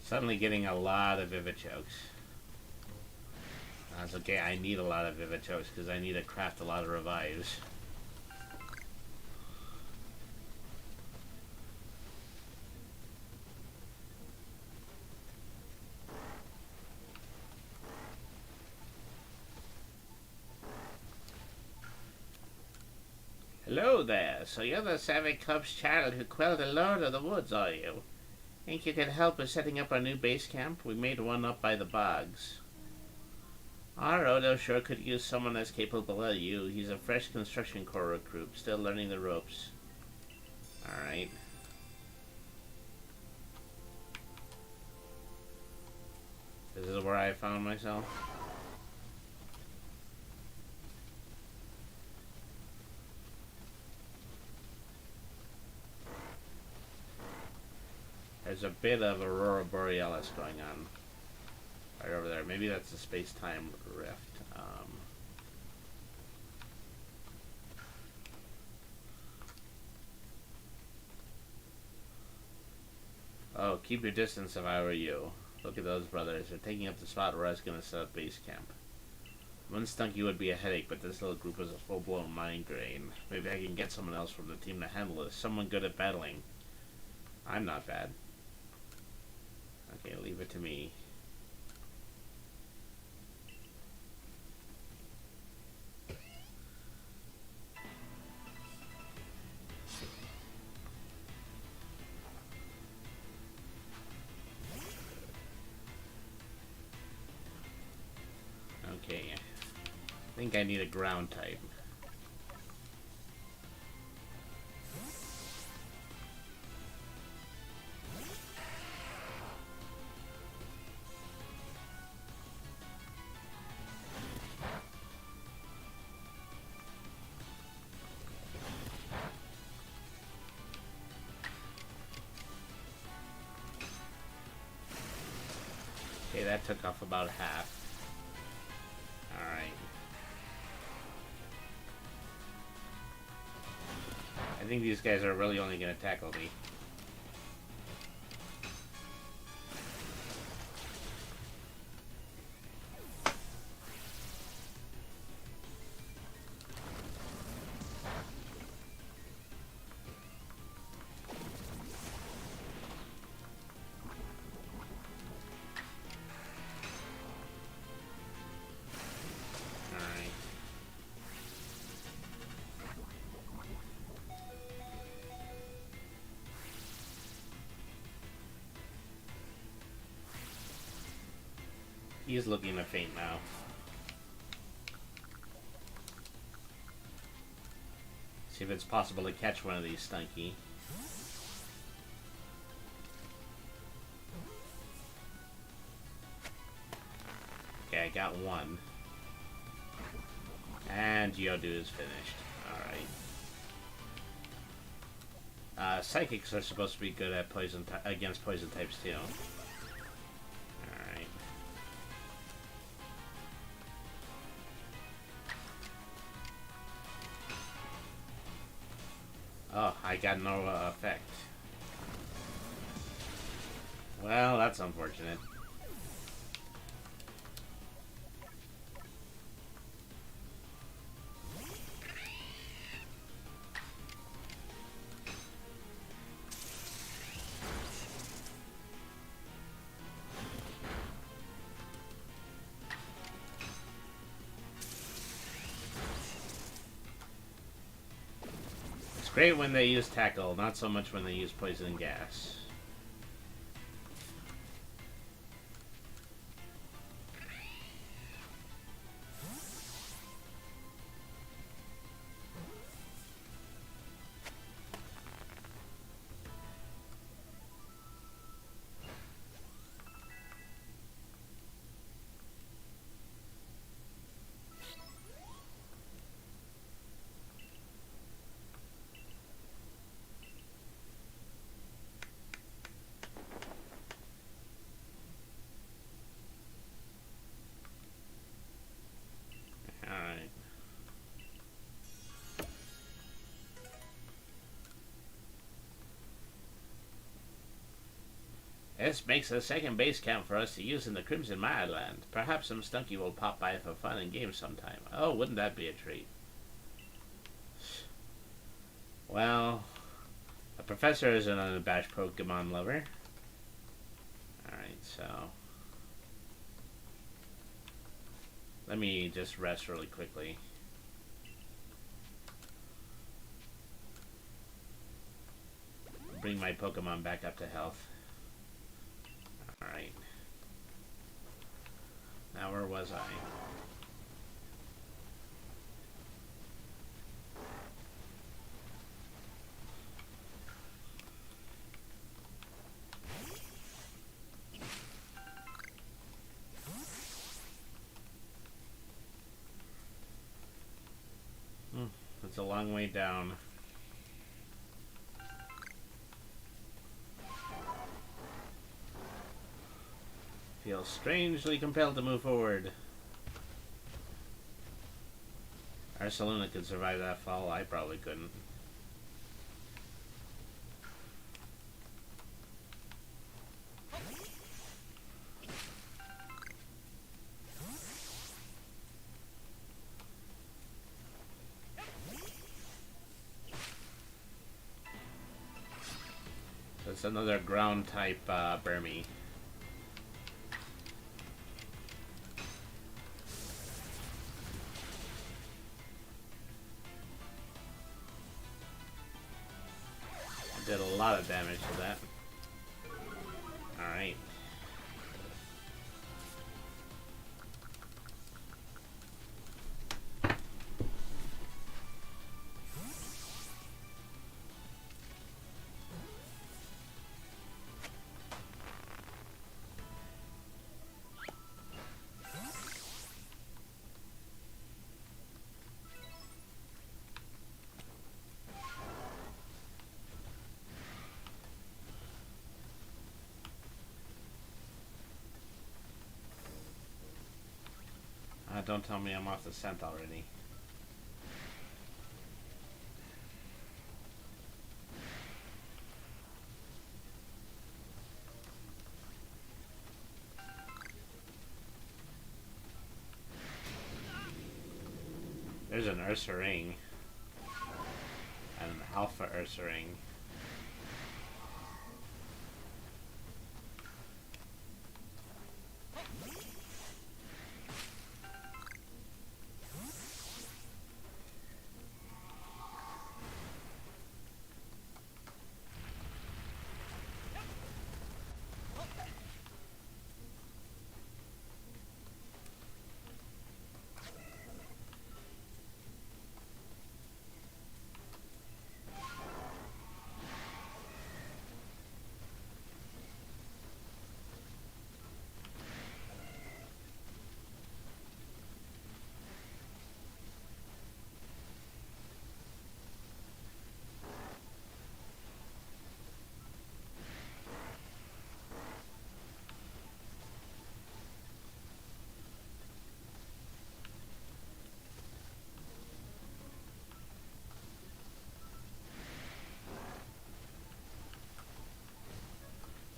Suddenly getting a lot of Vivichokes. That's okay, I need a lot of Vivachokes because I need to craft a lot of revives. Hello there. So you're the Savage Club's child who quelled the Lord of the Woods, are you? Think you could help with setting up our new base camp? We made one up by the bogs. Our Odo sure could use someone as capable as you. He's a fresh construction corps recruit, still learning the ropes. Alright. This is where I found myself. There's a bit of Aurora Borealis going on. Right over there. Maybe that's a space-time rift. Oh, keep your distance if I were you. Look at those brothers. They're taking up the spot where I was going to set up base camp. One Stunky would be a headache, but this little group is a full-blown migraine. Maybe I can get someone else from the team to handle this. Someone good at battling. I'm not bad. Okay, leave it to me. Okay. I think I need a ground type. Okay, that took off about half. Alright. I think these guys are really only going to tackle me. He's looking to faint now. See if it's possible to catch one of these Stunky. Okay, I got one. And Geodude is finished. Alright. Psychics are supposed to be good at poison against poison types too. Oh, I got no effect. Well, that's unfortunate. Great when they use tackle, not so much when they use poison and gas. This makes a second base camp for us to use in the Crimson Mireland. Perhaps some Stunky will pop by for fun and games sometime. Oh, wouldn't that be a treat? Well, the professor is an unabashed Pokemon lover. Alright, so... let me just rest really quickly. Bring my Pokemon back up to health. Alright. Now where was I? It's a long way down. Feel strangely compelled to move forward. Arceluna could survive that fall. I probably couldn't. That's another ground type Burmy. Did a lot of damage to that. Alright. Don't tell me I'm off the scent already. There's an Ursaring. And an Alpha Ursaring.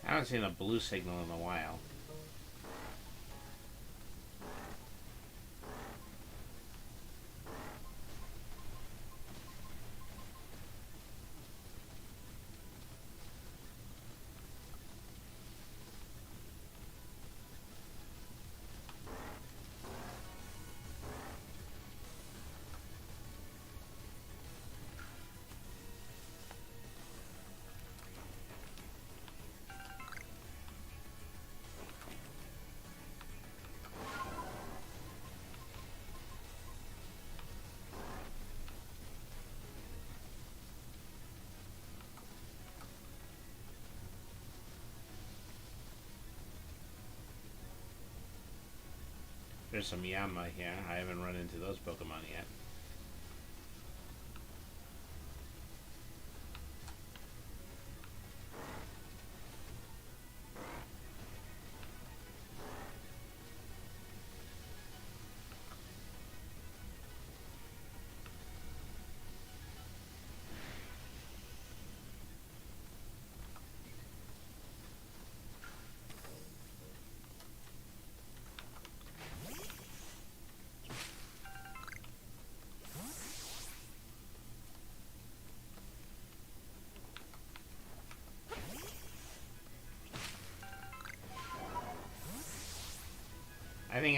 I haven't seen a blue signal in a while. There's some Yama here. I haven't run into those Pokemon yet.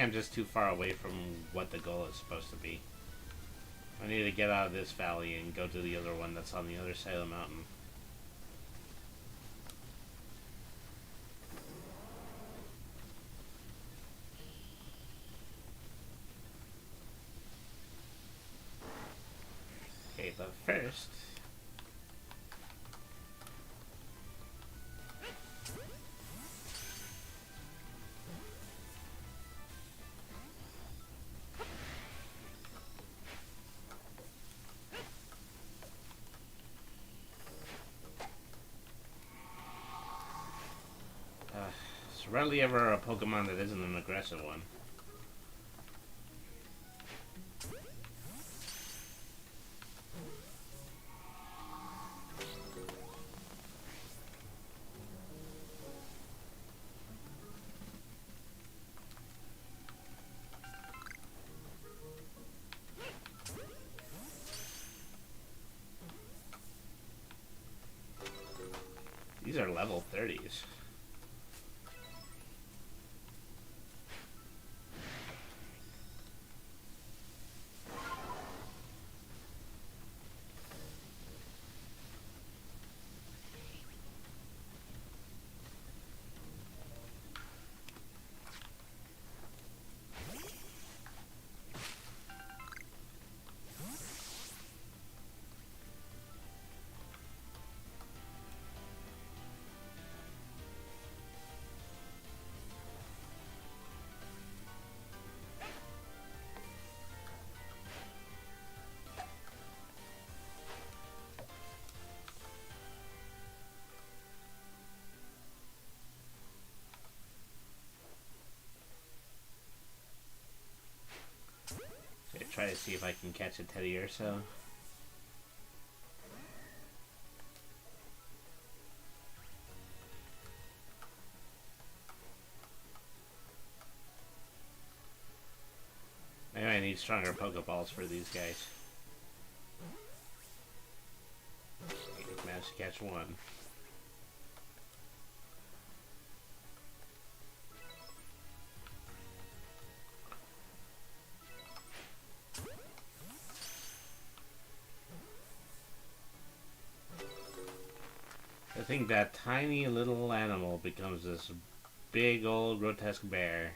think I'm just too far away from what the goal is supposed to be. I need to get out of this valley and go to the other one that's on the other side of the mountain. Okay, but first... There's rarely ever a Pokemon that isn't an aggressive one. These are level 30s. Try to see if I can catch a Teddy or so. Maybe I need stronger Pokeballs for these guys. I managed to catch one. I think that tiny little animal becomes this big old grotesque bear.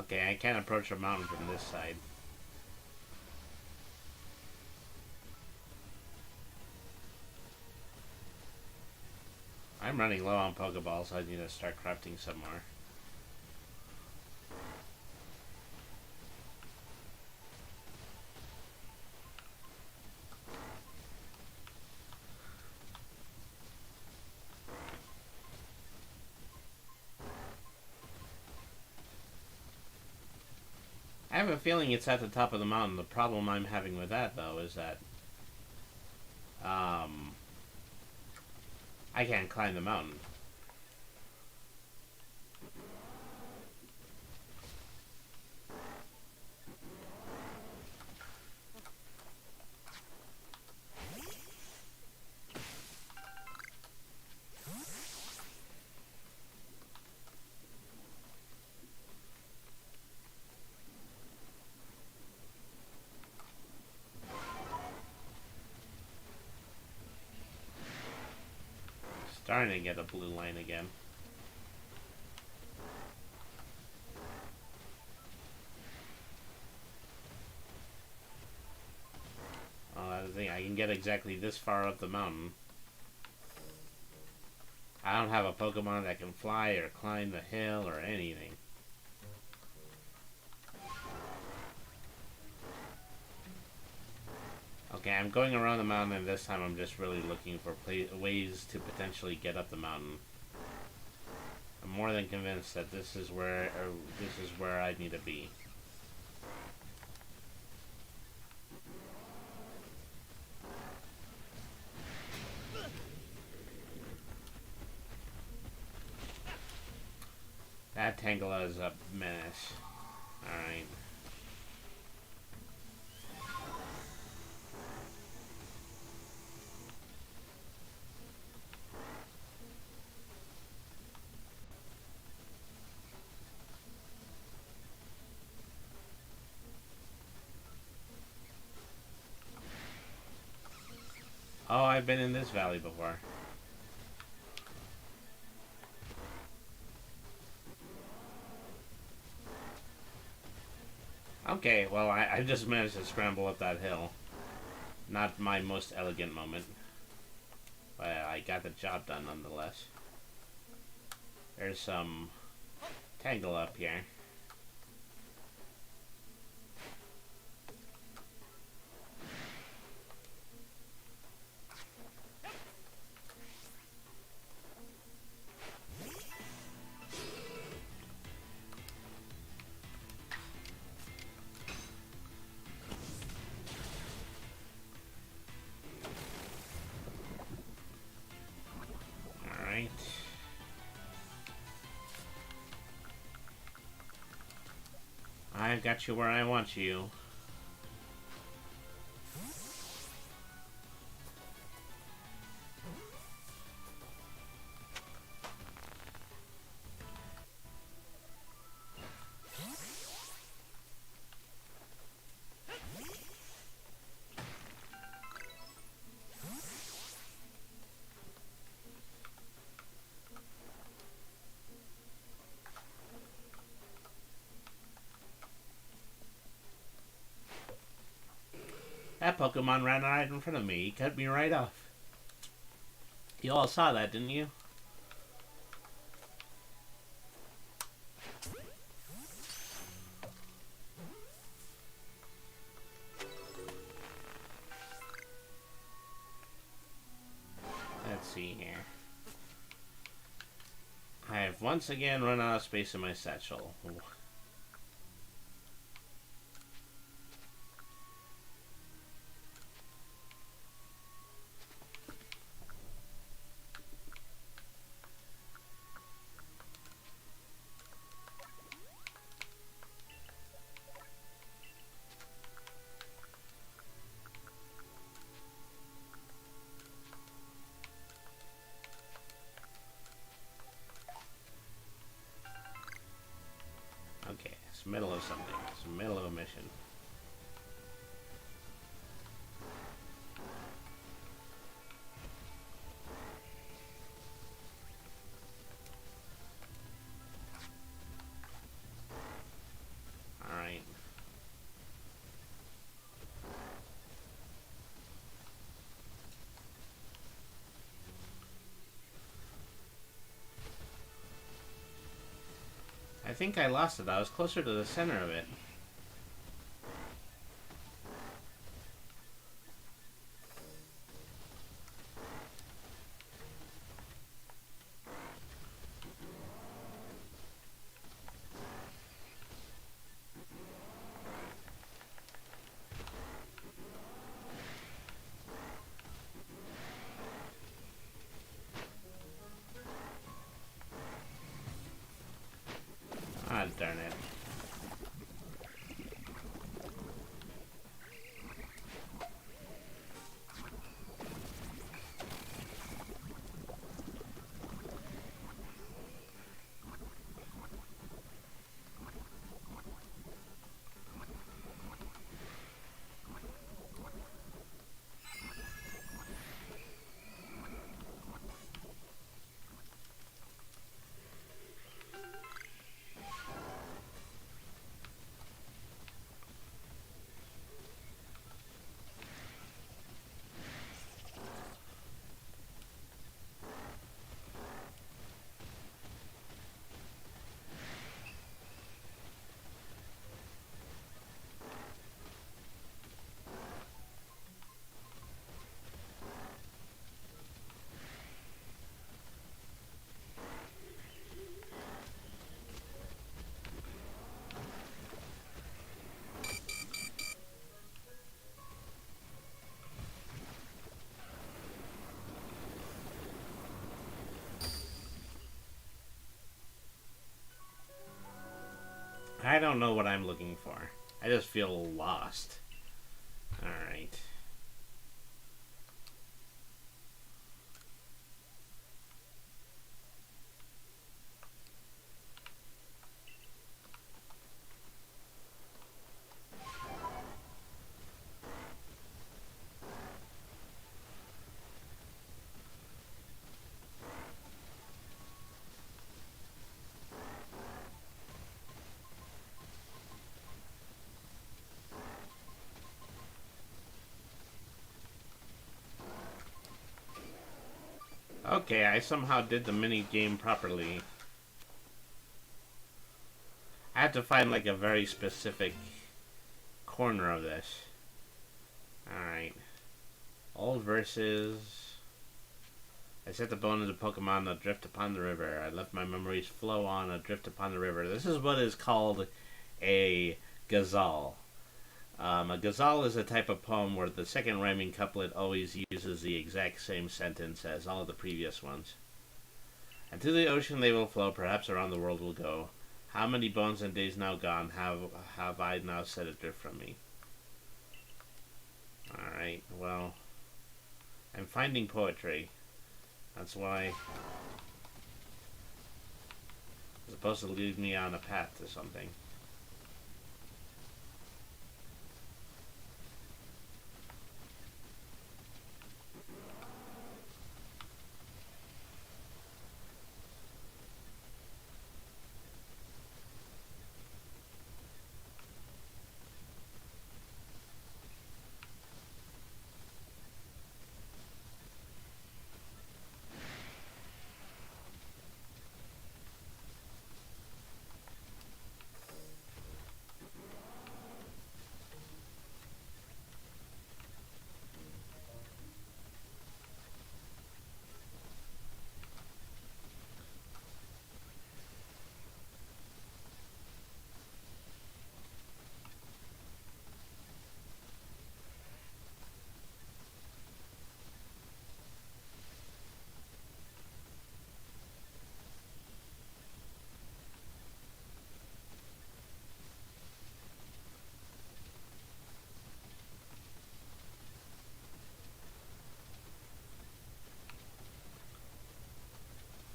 Okay, I can't approach the mountain from this side. I'm running low on Pokeballs, so I need to start crafting some more. I have a feeling it's at the top of the mountain. The problem I'm having with that, though, is that I can't climb the mountain. Starting to get a blue line again. Oh, that's the thing. I can get exactly this far up the mountain. I don't have a Pokemon that can fly or climb the hill or anything. Okay, I'm going around the mountain, and this time I'm just really looking for ways to potentially get up the mountain. I'm more than convinced that this is where I need to be. That Tangela is a menace. Alright. Oh, I've been in this valley before. Okay, well, I just managed to scramble up that hill. Not my most elegant moment. But I got the job done nonetheless. There's some tangle up here. I've got you where I want you. That Pokemon ran right in front of me. He cut me right off. You all saw that, didn't you? Let's see here. I have once again run out of space in my satchel. Okay, it's the middle of something. It's the middle of a mission. Alright. I think I lost it. I was closer to the center of it. Ah, darn it. I don't know what I'm looking for. I just feel lost. Alright. Okay, I somehow did the mini game properly. I had to find like a very specific corner of this. Alright. Old verses. I set the bone of the Pokemon adrift upon the river. I let my memories flow on adrift upon the river. This is what is called a ghazal. A ghazal is a type of poem where the second rhyming couplet always uses the exact same sentence as all the previous ones. And to the ocean they will flow, perhaps around the world will go. How many bones and days now gone have I now set adrift from me? Alright, well, I'm finding poetry. That's why it's supposed to lead me on a path to something.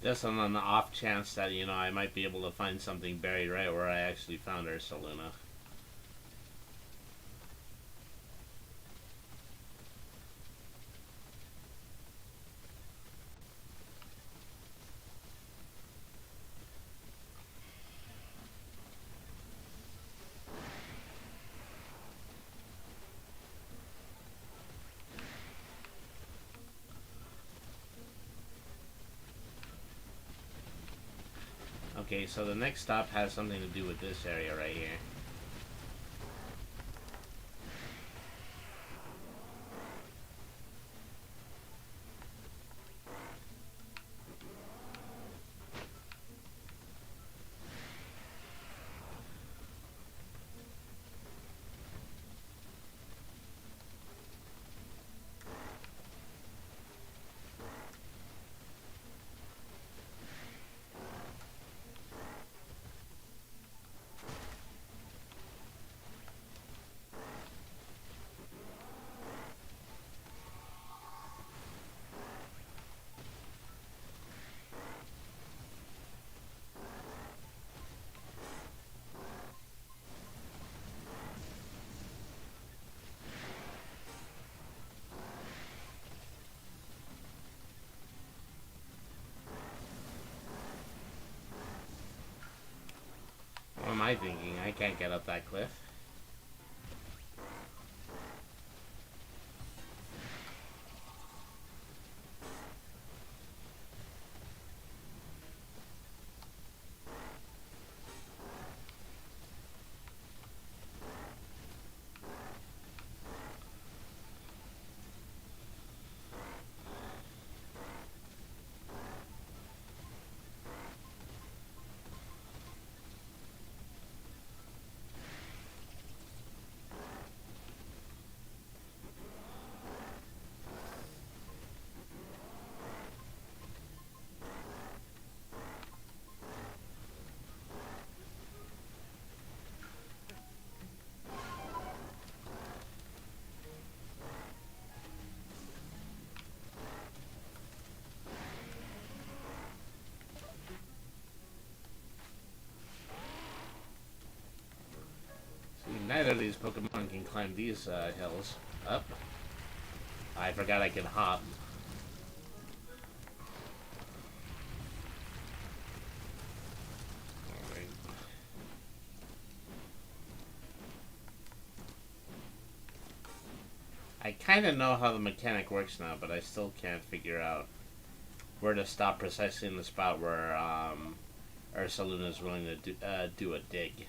Just on the off chance that, I might be able to find something buried right where I actually found Ursaluna. Okay, so the next stop has something to do with this area right here. What am I thinking? I can't get up that cliff. neither of these Pokemon can climb these hills. Up. I forgot I can hop. I kind of know how the mechanic works now, but I still can't figure out where to stop precisely in the spot where Ursaluna is willing to do a dig.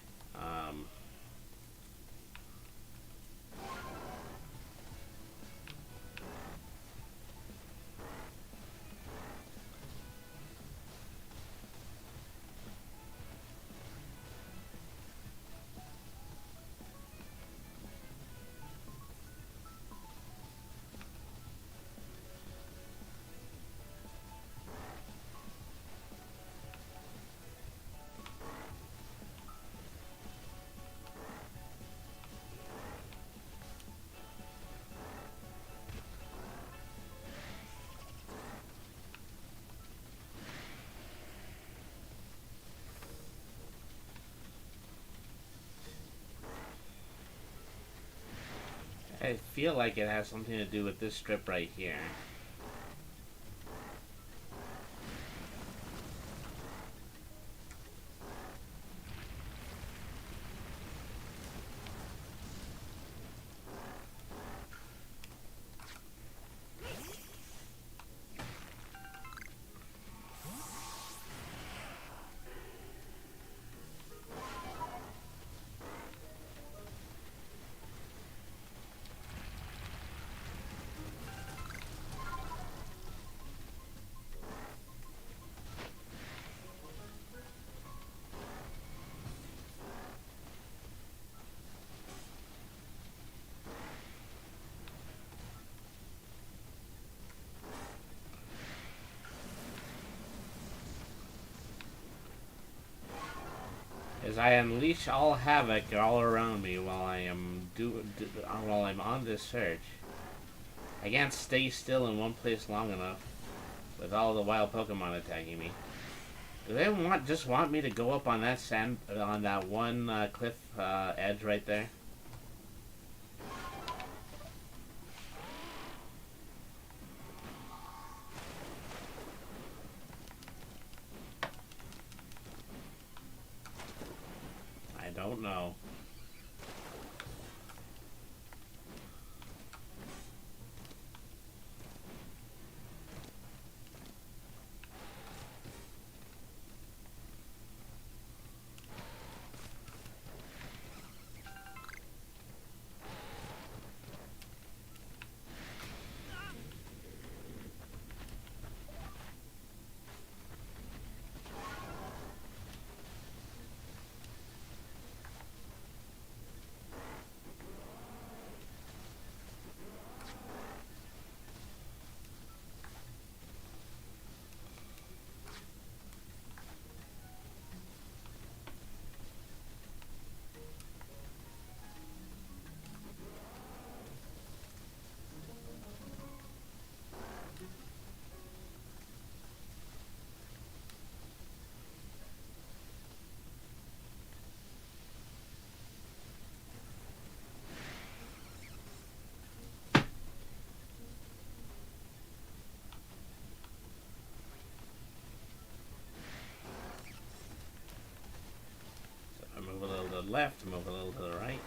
I feel like it has something to do with this strip right here. As I unleash all havoc all around me while while I'm on this search. I can't stay still in one place long enough with all the wild Pokemon attacking me. Do they just want me to go up on that one cliff edge right there? I don't know. Move a little to the left, move a little to the right.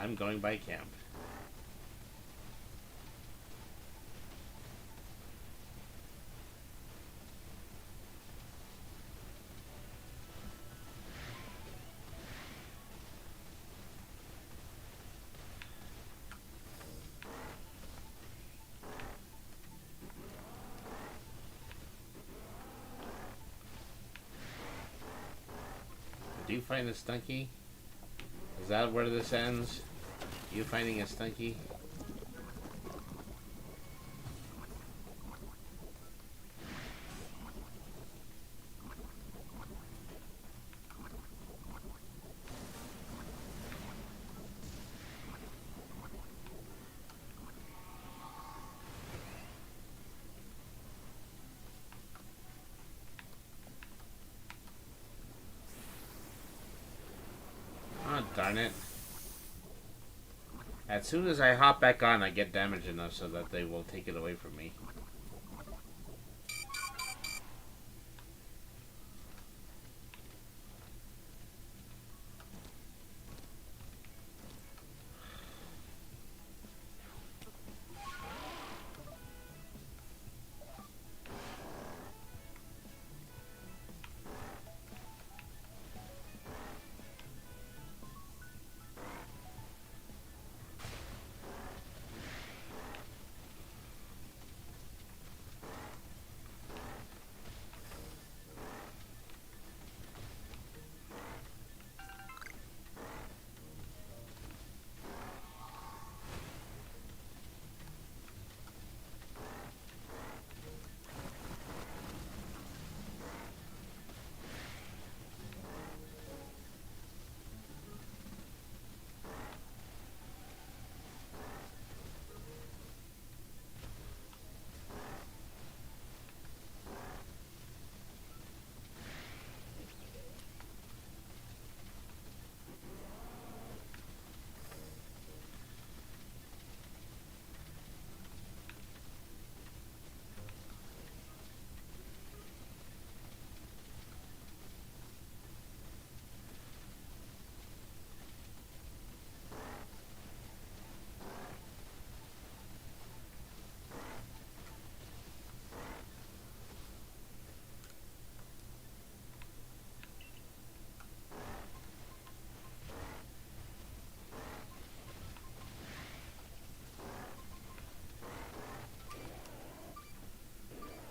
I'm going by camp. Do you find a stunky? Is that where this ends? You finding a stunky? Oh, darn it. As soon as I hop back on, I get damage enough so that they will take it away from me.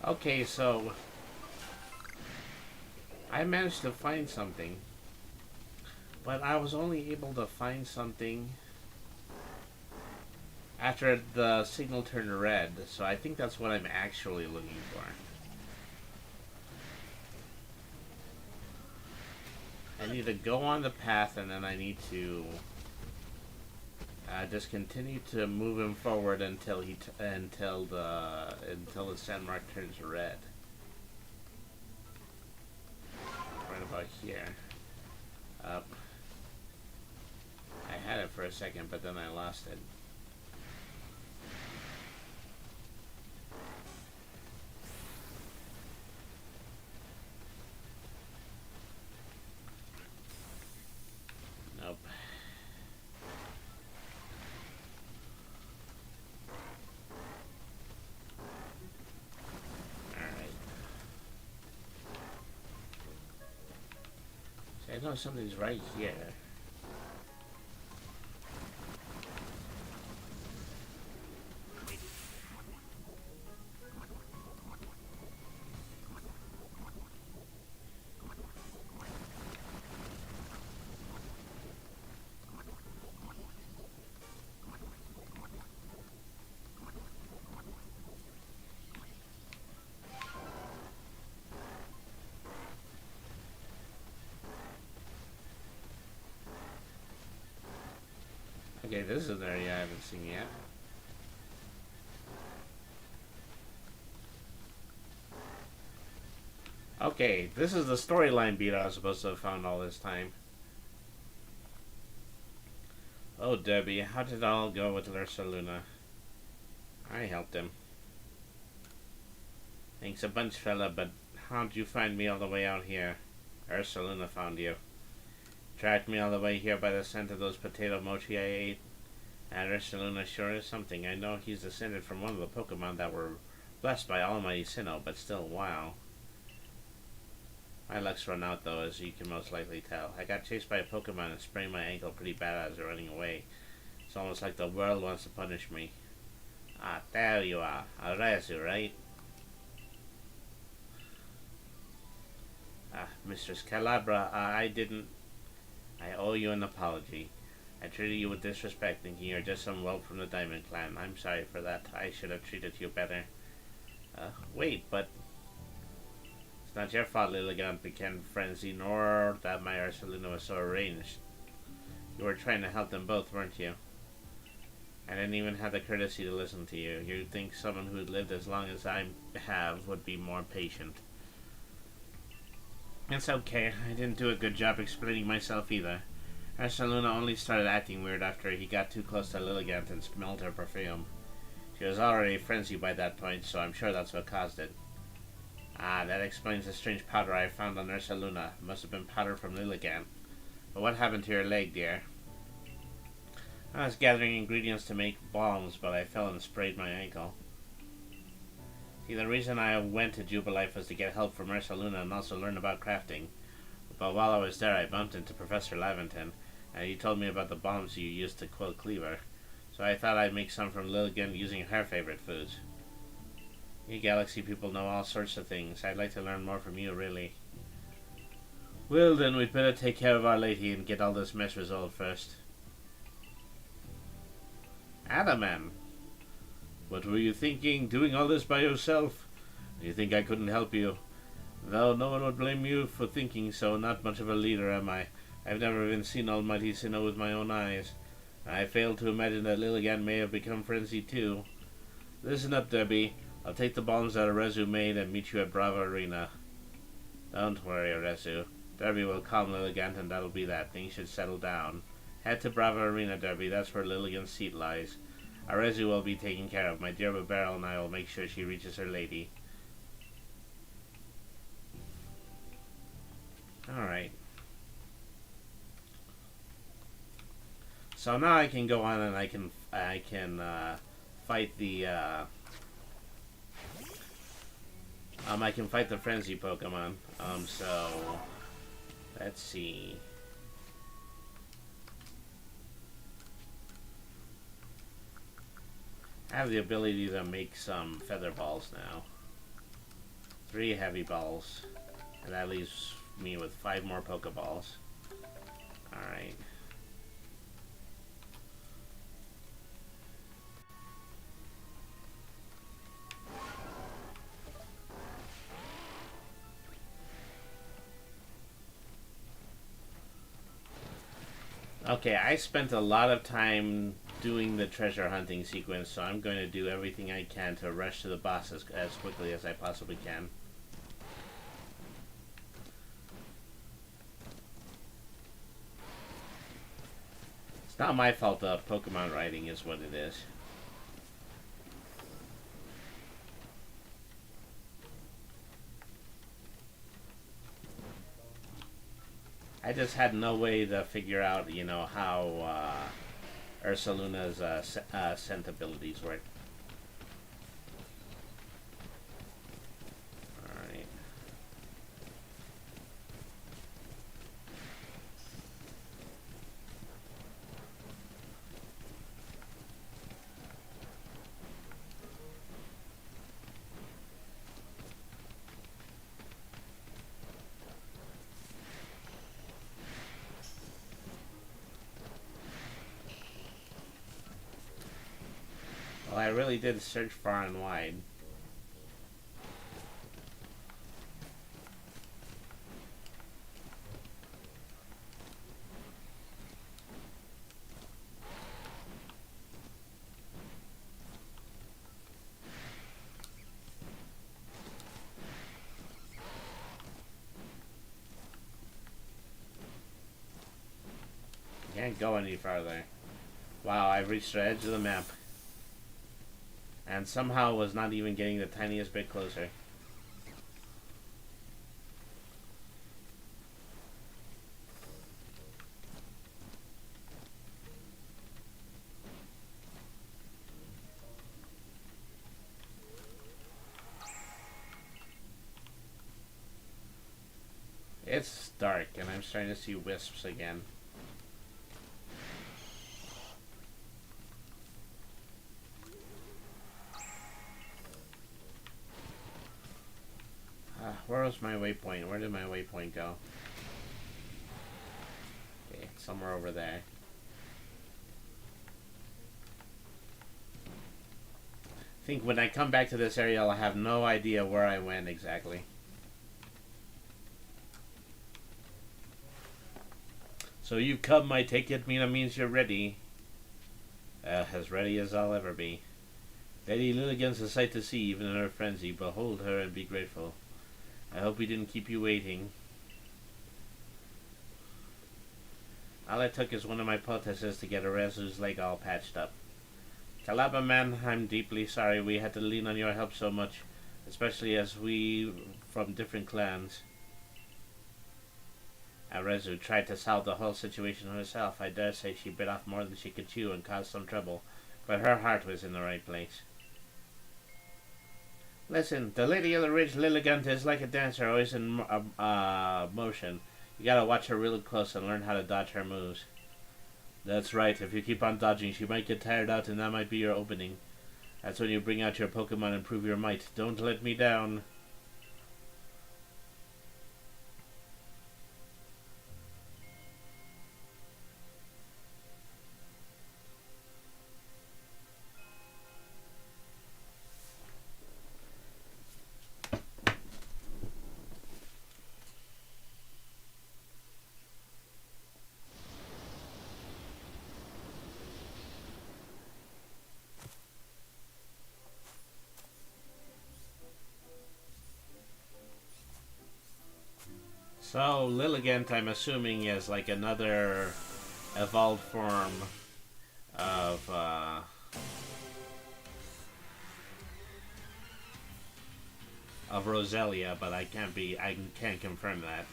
Okay, so I managed to find something, but I was only able to find something after the signal turned red, so I think that's what I'm actually looking for. I need to go on the path, and then I need to just continue to move him forward until until the sand mark turns red. Right about here. Up. I had it for a second, but then I lost it. Nope. I know something's right here. Okay, this is an area I haven't seen yet. Okay, this is the storyline beat I was supposed to have found all this time. Oh, Debbie, how did it all go with Ursaluna? I helped him. Thanks a bunch, fella, but how'd you find me all the way out here? Ursaluna found you. Tracked me all the way here by the scent of those potato mochi I ate. And Ursaluna sure is something. I know he's descended from one of the Pokemon that were blessed by Almighty Sinnoh, but still, wow. My luck's run out, though, as you can most likely tell. I got chased by a Pokemon and sprained my ankle pretty bad as I was running away. It's almost like the world wants to punish me. Ah, there you are. Arceus, right? Ah, Mistress Calabra, I owe you an apology. I treated you with disrespect, thinking you're just some whelp from the Diamond Clan. I'm sorry for that. I should have treated you better. Wait, but... It's not your fault Lilligant became frenzied, nor that my Ursaluna was so arranged. You were trying to help them both, weren't you? I didn't even have the courtesy to listen to you. You'd think someone who'd lived as long as I have would be more patient. It's okay. I didn't do a good job explaining myself either. Ursaluna only started acting weird after he got too close to Lilligant and smelled her perfume. She was already frenzied by that point, so I'm sure that's what caused it. Ah, that explains the strange powder I found on Ursaluna. It must have been powder from Lilligant. But what happened to your leg, dear? I was gathering ingredients to make balms, but I fell and sprained my ankle. See, the reason I went to Jubilife was to get help from Ursaluna and also learn about crafting. But while I was there, I bumped into Professor Laventon, and he told me about the balms you used to quill Cleaver. So I thought I'd make some from Lilligant using her favorite foods. You Galaxy people know all sorts of things. I'd like to learn more from you, really. Well, then we'd better take care of our lady and get all this mess resolved first. Adaman! What were you thinking, doing all this by yourself? You think I couldn't help you? Though no one would blame you for thinking so, not much of a leader am I. I've never even seen Almighty Sinnoh with my own eyes. I fail to imagine that Lilligant may have become frenzied too. Listen up, Debbie. I'll take the bombs that Arezu made and meet you at Brava Arena. Don't worry, Arezu. Derby will calm Lilligant and that'll be that. Things should settle down. Head to Brava Arena, Derby. That's where Lilligant's seat lies. Arezu will be taken care of. My dear Babarrel and I will make sure she reaches her lady. Alright. So now I can go on and I can fight the I can fight the frenzy Pokemon. So let's see. I have the ability to make some feather balls now. 3 heavy balls. And that leaves me with 5 more Pokeballs. Alright. Okay, I spent a lot of time doing the treasure hunting sequence, so I'm going to do everything I can to rush to the boss as quickly as I possibly can. It's not my fault the Pokemon writing is what it is. I just had no way to figure out, you know, how Ursaluna's scent abilities work. Alright. Well, I really did search far and wide. Can't go any farther. Wow, I've reached the edge of the map. And somehow was not even getting the tiniest bit closer. It's dark, and I'm starting to see wisps again. Where was my waypoint? Where did my waypoint go? Okay, somewhere over there. I think when I come back to this area, I'll have no idea where I went exactly. So you've come, I take it, Mina means you're ready. As ready as I'll ever be. Lady Lilligan's a sight to see, even in her frenzy. Behold her and be grateful. I hope we didn't keep you waiting. All it took is one of my poultices to get Arceus' leg all patched up. Kalaba man, I'm deeply sorry we had to lean on your help so much, especially as we from different clans. Arceus tried to solve the whole situation herself. I dare say she bit off more than she could chew and caused some trouble, but her heart was in the right place. Listen, the Lady of the Ridge Lilligant is like a dancer, always in motion. You gotta watch her real close and learn how to dodge her moves. That's right, if you keep on dodging, she might get tired out and that might be your opening. That's when you bring out your Pokemon and prove your might. Don't let me down. So, Lilligant, I'm assuming, is like another evolved form of Roselia, but I can't confirm that.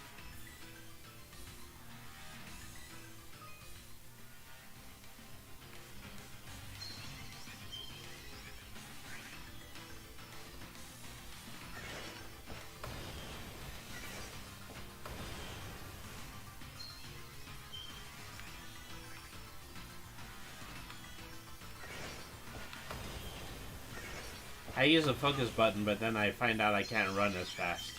I use the focus button, but then I find out I can't run as fast.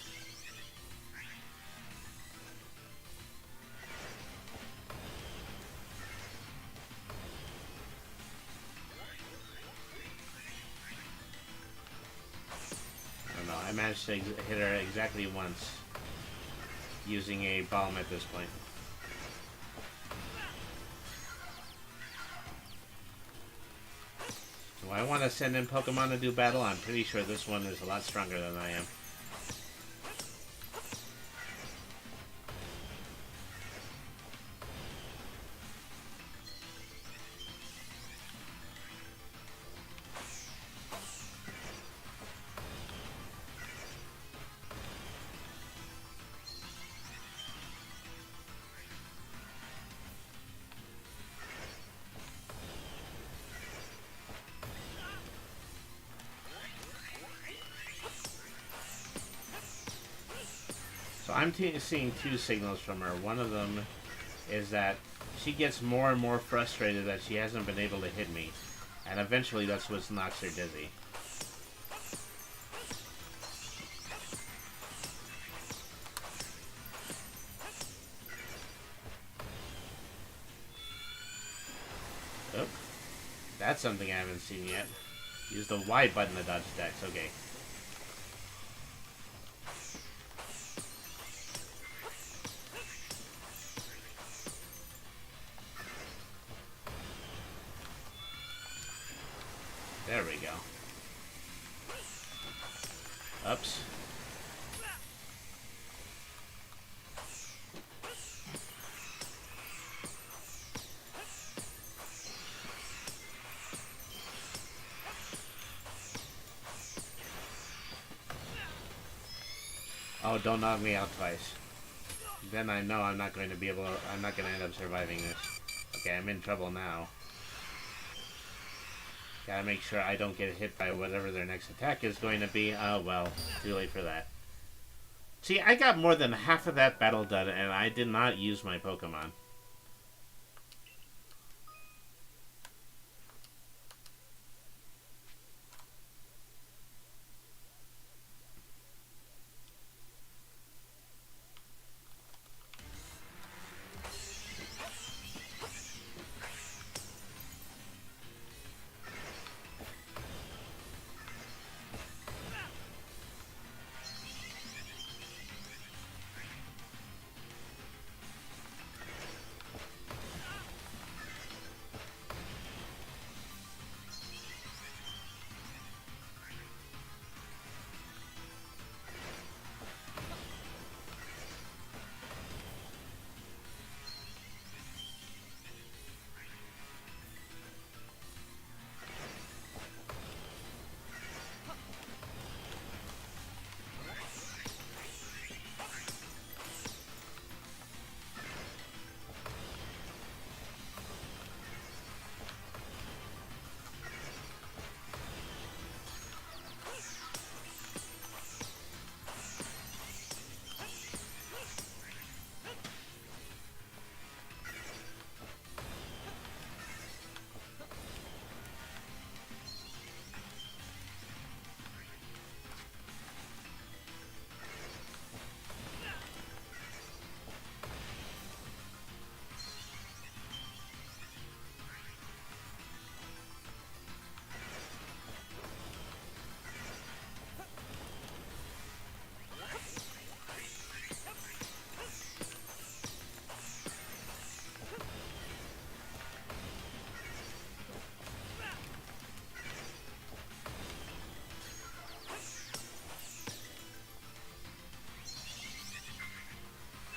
I don't know, I managed to hit her exactly once using a bomb at this point. Do I want to send in Pokemon to do battle? I'm pretty sure this one is a lot stronger than I am. So I'm seeing two signals from her. One of them is that she gets more and more frustrated that she hasn't been able to hit me. And eventually that's what knocks her dizzy. Oh, that's something I haven't seen yet. Use the Y button to dodge attacks. Okay. There we go. Oops. Oh, don't knock me out twice. Then I know I'm not going to be able to, I'm not going to end up surviving this. Okay, I'm in trouble now. Gotta make sure I don't get hit by whatever their next attack is going to be. Oh, well, too late for that. See, I got more than half of that battle done, and I did not use my Pokemon.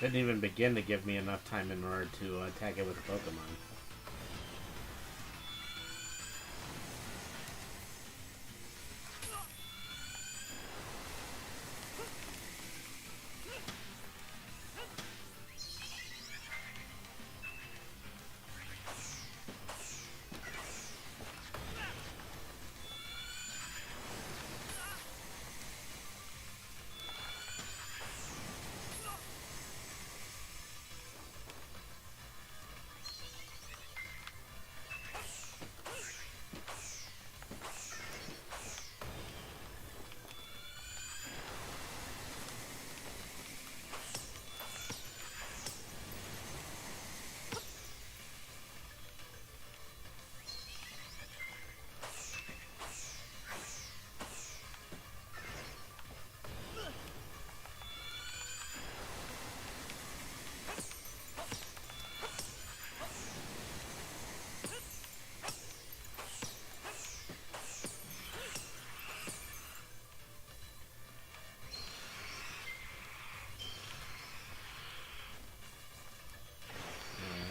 Didn't even begin to give me enough time in order to attack it with a Pokemon.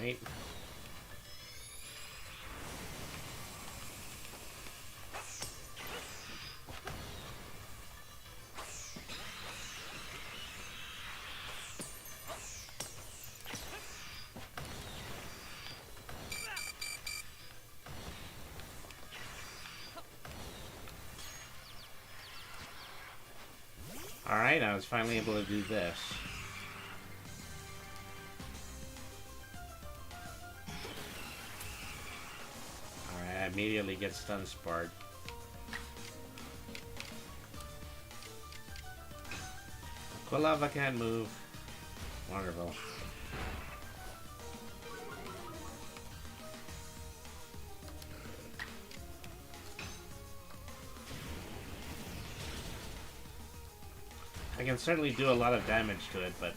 Alright. Alright, I was finally able to do this. Alright, I immediately get stun sparred. Quilava can't move. Wonderful. I can certainly do a lot of damage to it, but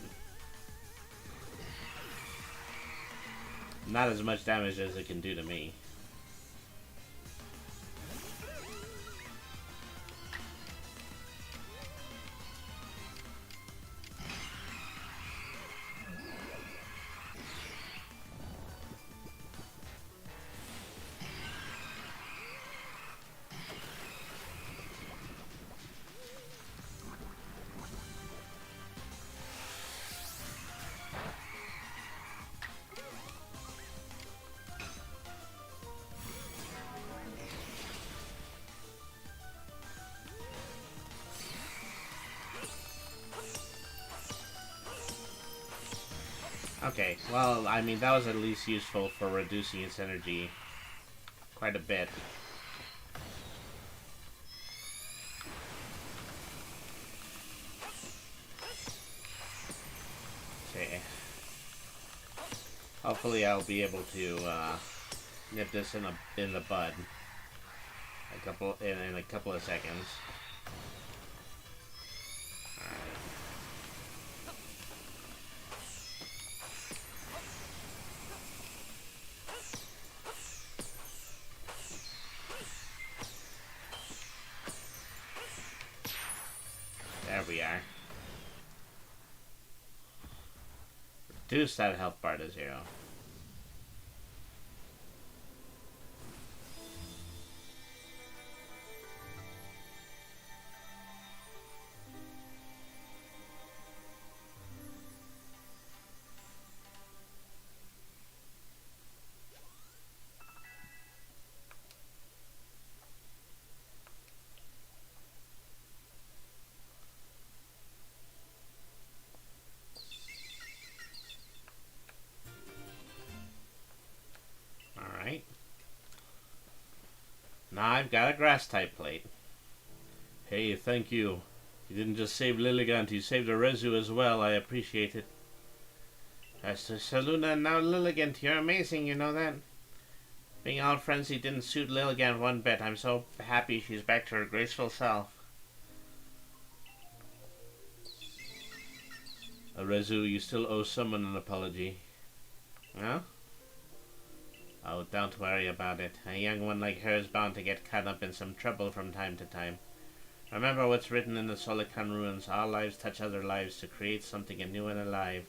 not as much damage as it can do to me. Okay, well, I mean, that was at least useful for reducing its energy quite a bit. Okay. Hopefully I'll be able to nip this in the bud in a couple of seconds. Alright. There we are. Reduce that health bar to 0. Alright. Now I've got a grass type plate. Hey, thank you. You didn't just save Lilligant, you saved Arceus as well. I appreciate it. As to Saluna, now Lilligant, you're amazing, you know that? Being all frenzied didn't suit Lilligant one bit. I'm so happy she's back to her graceful self. Arceus, you still owe someone an apology. Huh? Oh, don't worry about it. A young one like her is bound to get caught up in some trouble from time to time. Remember what's written in the Solican ruins. All lives touch other lives to create something new and alive.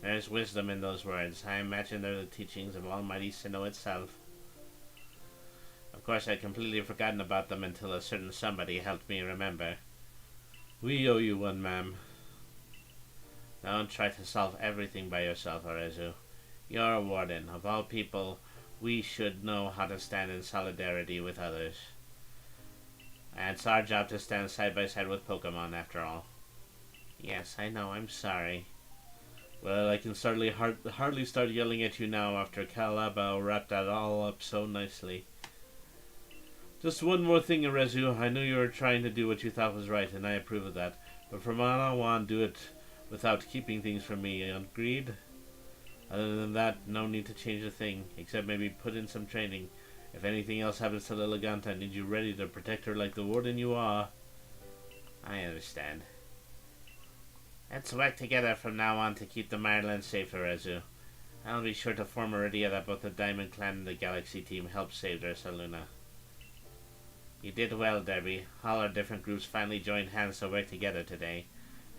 There's wisdom in those words. I imagine they're the teachings of Almighty Sinnoh itself. Of course, I'd completely forgotten about them until a certain somebody helped me remember. We owe you one, ma'am. Don't try to solve everything by yourself, Arceus. You're a warden. Of all people, we should know how to stand in solidarity with others. And it's our job to stand side by side with Pokemon, after all. Yes, I know, I'm sorry. Well, I can hardly start yelling at you now after Calabao wrapped that all up so nicely. Just one more thing, Arceus. I knew you were trying to do what you thought was right, and I approve of that. But from now on, do it without keeping things from me. Agreed? Other than that, no need to change a thing, except maybe put in some training. If anything else happens to Lilligant, I need you ready to protect her like the warden you are. I understand. Let's work together from now on to keep the Marlins safe, Arceus. I'll be sure to form a idea that both the Diamond Clan and the Galaxy team helped save their Saluna. You did well, Debbie. All our different groups finally joined hands to work together today.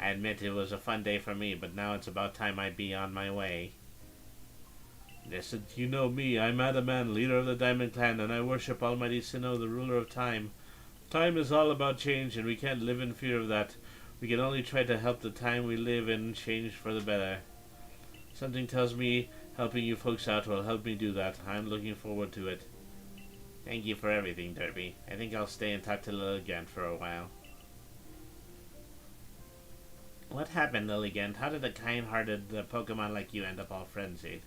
I admit it was a fun day for me, but now it's about time I be on my way. Listen, you know me. I'm Adaman, leader of the Diamond Clan, and I worship Almighty Sinnoh, the ruler of time. Time is all about change, and we can't live in fear of that. We can only try to help the time we live in change for the better. Something tells me helping you folks out will help me do that. I'm looking forward to it. Thank you for everything, Derby. I think I'll stay and talk to Lilligant for a while. What happened, Lilligant? How did a kind-hearted Pokemon like you end up all frenzied?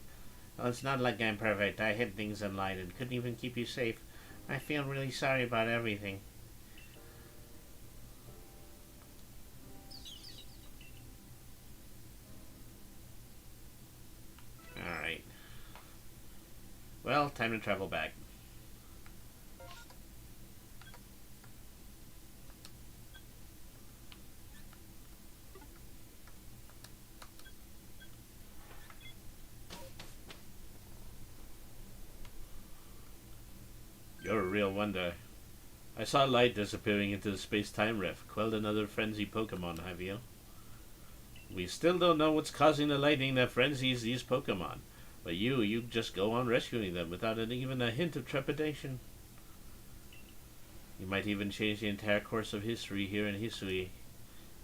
Well, it's not like I'm perfect. I hid things in line and couldn't even keep you safe. I feel really sorry about everything. Alright. Well, time to travel back. You're a real wonder. I saw light disappearing into the space-time rift. Quelled another frenzied Pokemon, have you? We still don't know what's causing the lightning that frenzies these Pokemon. But you just go on rescuing them without even a hint of trepidation. You might even change the entire course of history here in Hisui.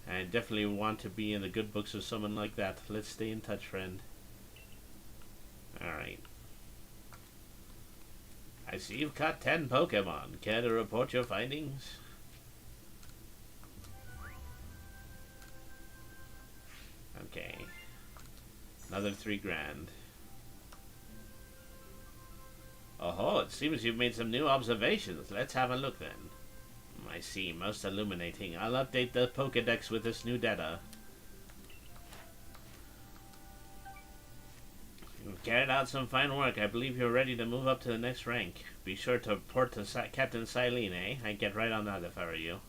I definitely want to be in the good books of someone like that. Let's stay in touch, friend. Alright. I see you've caught 10 Pokemon. Care to report your findings? Okay. Another 3 grand. Oh, it seems you've made some new observations. Let's have a look then. I see, most illuminating. I'll update the Pokédex with this new data. You've carried out some fine work. I believe you're ready to move up to the next rank. Be sure to report to Captain Silene, eh? I'd get right on that if I were you.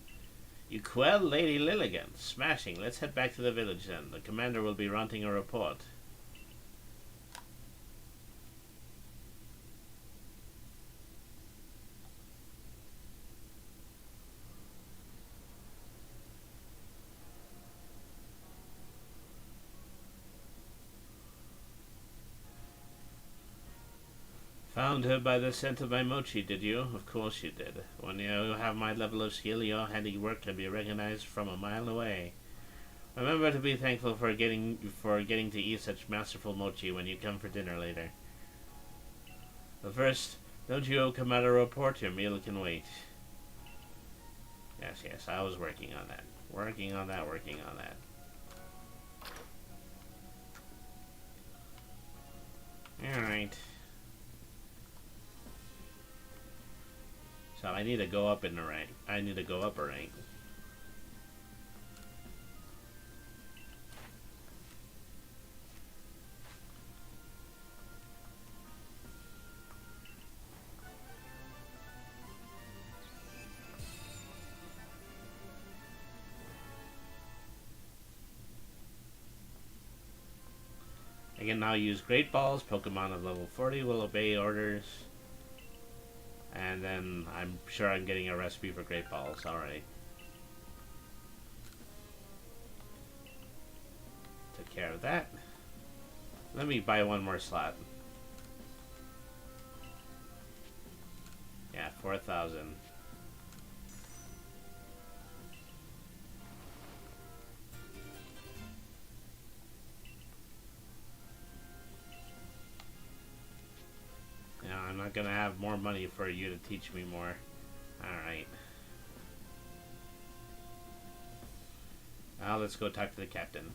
You quelled Lady Lilligant. Smashing. Let's head back to the village then. The commander will be ranting a report. Found her by the scent of my mochi, did you? Of course you did. When you have my level of skill, your handiwork can be recognized from a mile away. Remember to be thankful for getting to eat such masterful mochi when you come for dinner later. But first, don't you come out a report? Your meal can wait. Yes, I was working on that. Working on that. Alright. So I need to go up in the rank. I need to go up a rank. I can now use Great Balls. Pokemon of level 40 will obey orders. And then I'm sure I'm getting a recipe for Great Balls already. Took care of that. Let me buy one more slot. Yeah, 4,000. I'm not gonna have more money for you to teach me more. Alright. Now let's go talk to the captain.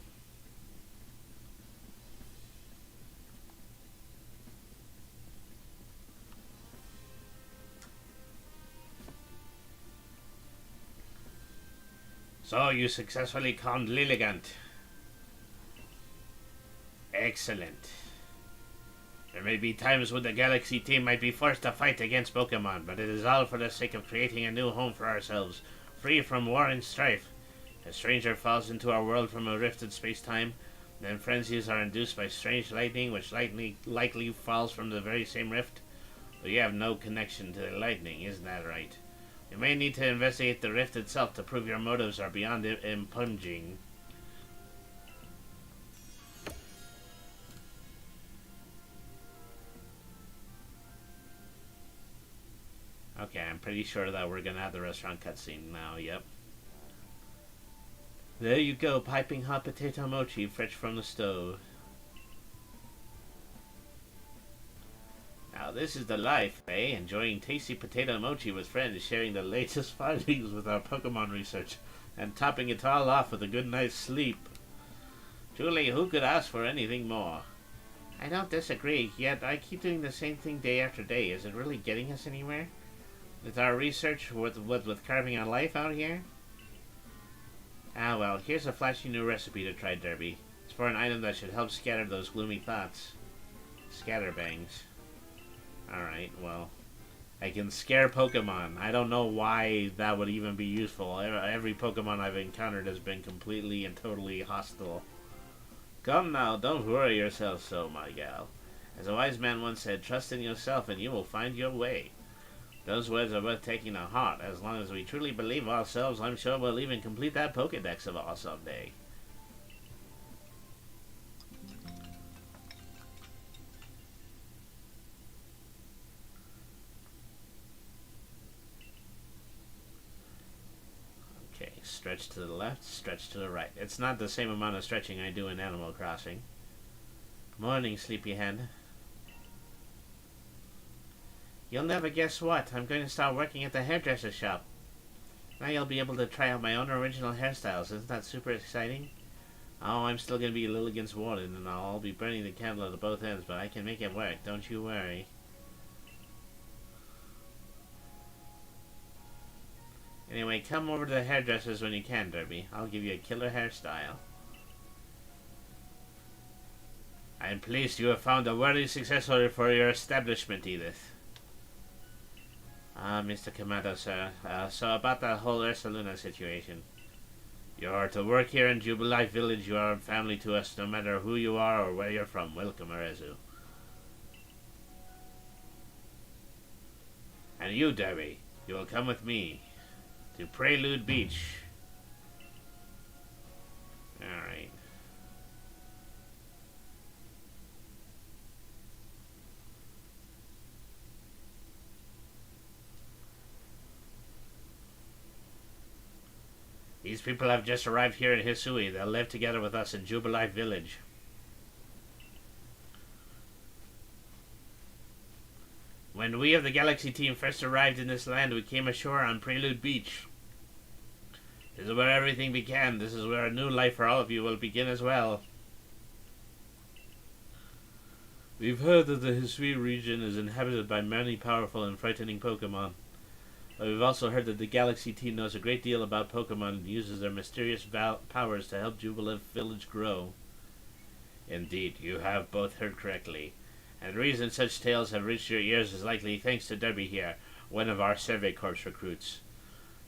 So you successfully calmed Lilligant. Excellent. There may be times when the Galaxy team might be forced to fight against Pokemon, but it is all for the sake of creating a new home for ourselves, free from war and strife. A stranger falls into our world from a rifted space-time, then frenzies are induced by strange lightning, which likely falls from the very same rift. But you have no connection to the lightning, isn't that right? You may need to investigate the rift itself to prove your motives are beyond impugning. Okay, I'm pretty sure that we're gonna have the restaurant cutscene now, yep. There you go, piping hot potato mochi fresh from the stove. Now this is the life, eh? Enjoying tasty potato mochi with friends, sharing the latest findings with our Pokemon research, and topping it all off with a good night's sleep. Truly, who could ask for anything more? I don't disagree, yet I keep doing the same thing day after day. Is it really getting us anywhere? With our research, with carving a life out here? Ah well, here's a flashy new recipe to try, Derby. It's for an item that should help scatter those gloomy thoughts. Scatterbangs. Alright, well. I can scare Pokemon. I don't know why that would even be useful. Every Pokemon I've encountered has been completely and totally hostile. Come now, don't worry yourself so, my gal. As a wise man once said, trust in yourself and you will find your way. Those words are worth taking to heart. As long as we truly believe ourselves, I'm sure we'll even complete that Pokédex of ours someday. Okay, stretch to the left, stretch to the right. It's not the same amount of stretching I do in Animal Crossing. Morning, sleepyhead. You'll never guess what. I'm going to start working at the hairdresser shop. Now you'll be able to try out my own original hairstyles. Isn't that super exciting? Oh, I'm still gonna be a little against Warden, and I'll be burning the candle at both ends, but I can make it work, don't you worry. Anyway, come over to the hairdressers when you can, Derby. I'll give you a killer hairstyle. I am pleased you have found a worthy successor for your establishment, Edith. Ah, Mr. Kamado, sir. So about that whole Ursaluna situation. You are to work here in Jubilife Village. You are family to us, no matter who you are or where you're from. Welcome, Arezu. And you, Derby, you will come with me to Prelude Beach. Alright. These people have just arrived here in Hisui. They'll live together with us in Jubilife Village. When we of the Galaxy team first arrived in this land, we came ashore on Prelude Beach. This is where everything began. This is where a new life for all of you will begin as well. We've heard that the Hisui region is inhabited by many powerful and frightening Pokemon. But we've also heard that the Galaxy team knows a great deal about Pokemon and uses their mysterious powers to help Jubilife Village grow. Indeed, you have both heard correctly. And the reason such tales have reached your ears is likely thanks to Derby here, one of our Survey Corps recruits.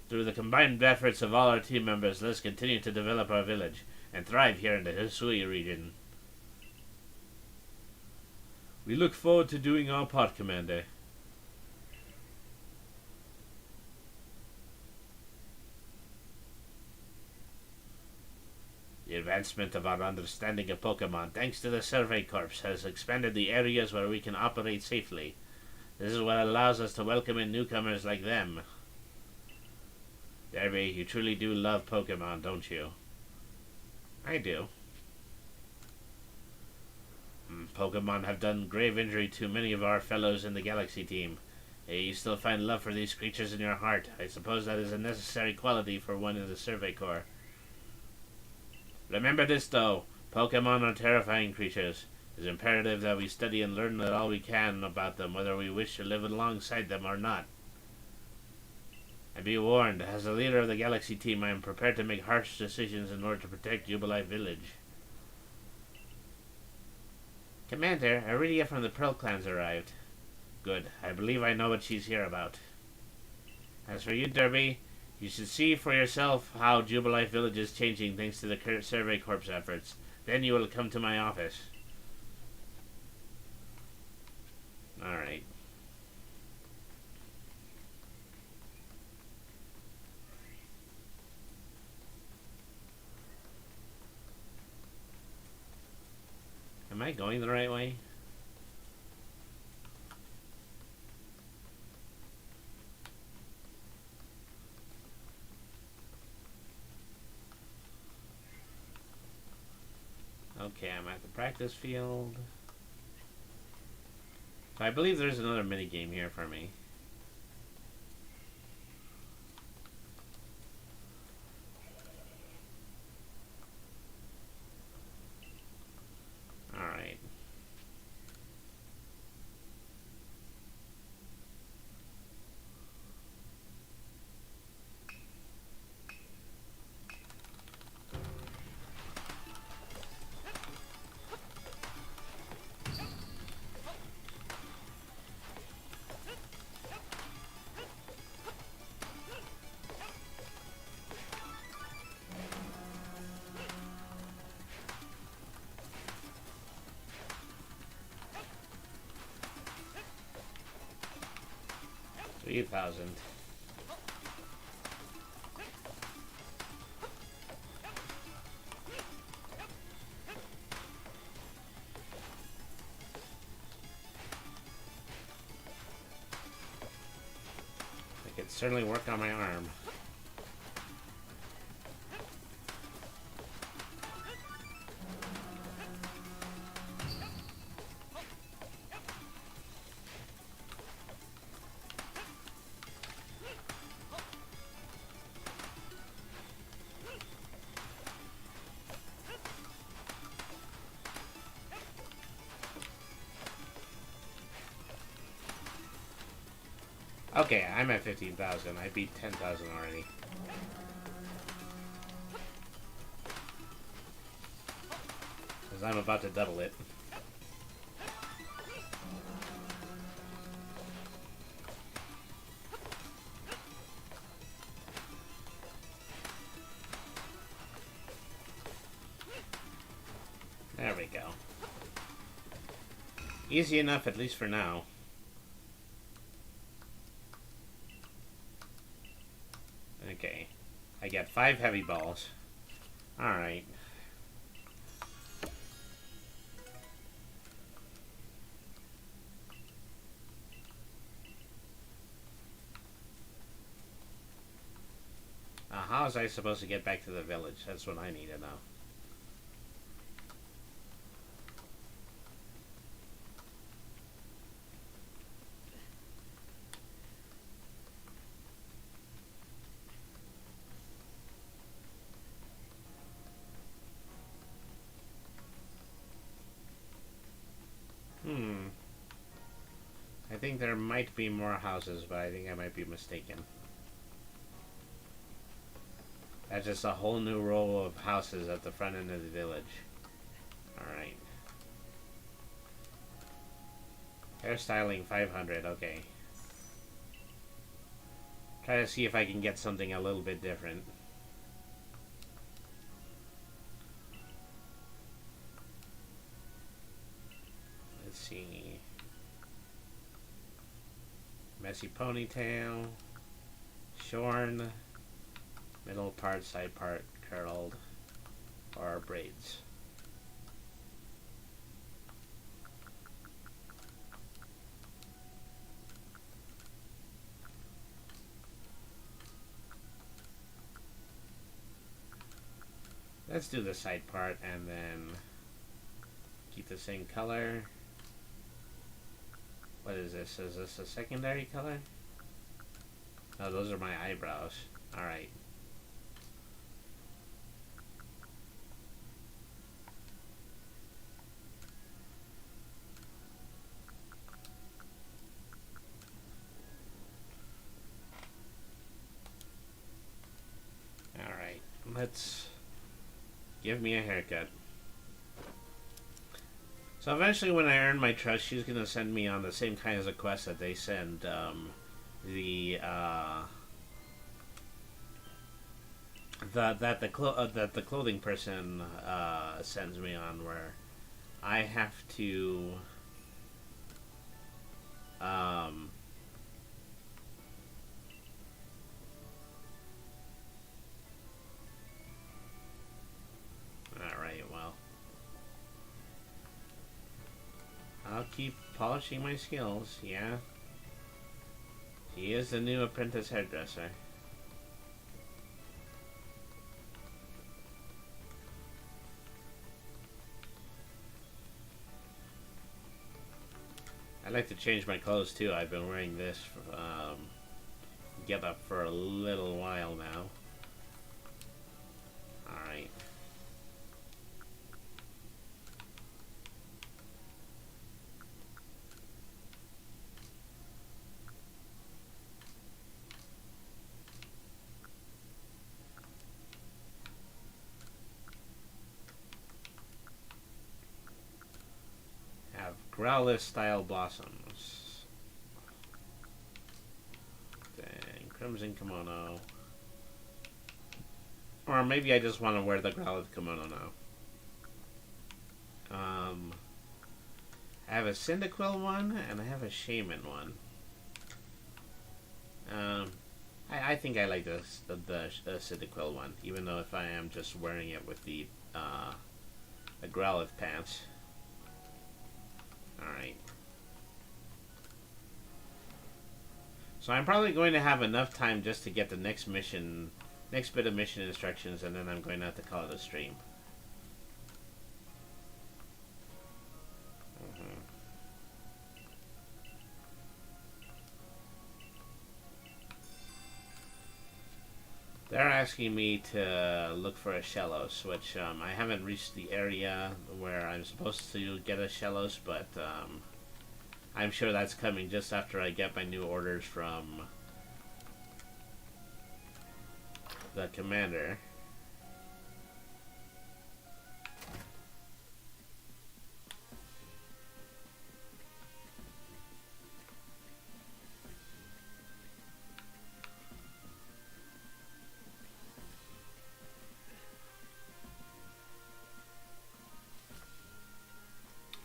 Through the combined efforts of all our team members, let's continue to develop our village and thrive here in the Hisui region. We look forward to doing our part, Commander. The advancement of our understanding of Pokemon, thanks to the Survey Corps, has expanded the areas where we can operate safely. This is what allows us to welcome in newcomers like them. Derby, you truly do love Pokemon, don't you? I do. Pokemon have done grave injury to many of our fellows in the Galaxy team. Hey, you still find love for these creatures in your heart. I suppose that is a necessary quality for one in the Survey Corps. Remember this, though. Pokemon are terrifying creatures. It is imperative that we study and learn all we can about them, whether we wish to live alongside them or not. And be warned, as the leader of the Galaxy team, I am prepared to make harsh decisions in order to protect Jubilife Village. Commander, Iridia from the Pearl Clans arrived. Good. I believe I know what she's here about. As for you, Derby, you should see for yourself how Jubilife Village is changing thanks to the Survey Corps efforts. Then you will come to my office. Alright. Am I going the right way? Okay, I'm at the practice field. So I believe there's another minigame here for me. Alright. $3,000. I could certainly work on my arm. Okay, I'm at 15,000. I beat 10,000 already. Because I'm about to double it. There we go. Easy enough, at least for now. Okay. I got 5 heavy balls. Alright. How was I supposed to get back to the village? That's what I need to know. I think there might be more houses, but I think I might be mistaken. That's just a whole new row of houses at the front end of the village. Alright. Hairstyling 500, okay. Try to see if I can get something a little bit different. Let's see. Messy ponytail. Shorn. Middle part, side part, curled. Or braids. Let's do the side part and then keep the same color. What is this? Is this a secondary color? No, those are my eyebrows. Alright. Alright. Let's give me a haircut. So eventually when I earn my trust, she's going to send me on the same kinds of quests that they send that the clothing person sends me on, where I have to alright, well, I'll keep polishing my skills, yeah. He is the new apprentice hairdresser. I'd like to change my clothes too. I've been wearing this get up for a little while now. Alright. Growlithe style blossoms. Dang, crimson kimono. Or maybe I just want to wear the Growlithe kimono now. I have a Cyndaquil one and I have a Shaman one. I think I like the Cyndaquil one, even though if I am just wearing it with the Growlithe pants. Alright. So I'm probably going to have enough time just to get the next bit of mission instructions, and then I'm going to have to call it a stream. They're asking me to look for a Shellos, which I haven't reached the area where I'm supposed to get a Shellos, but I'm sure that's coming just after I get my new orders from the commander.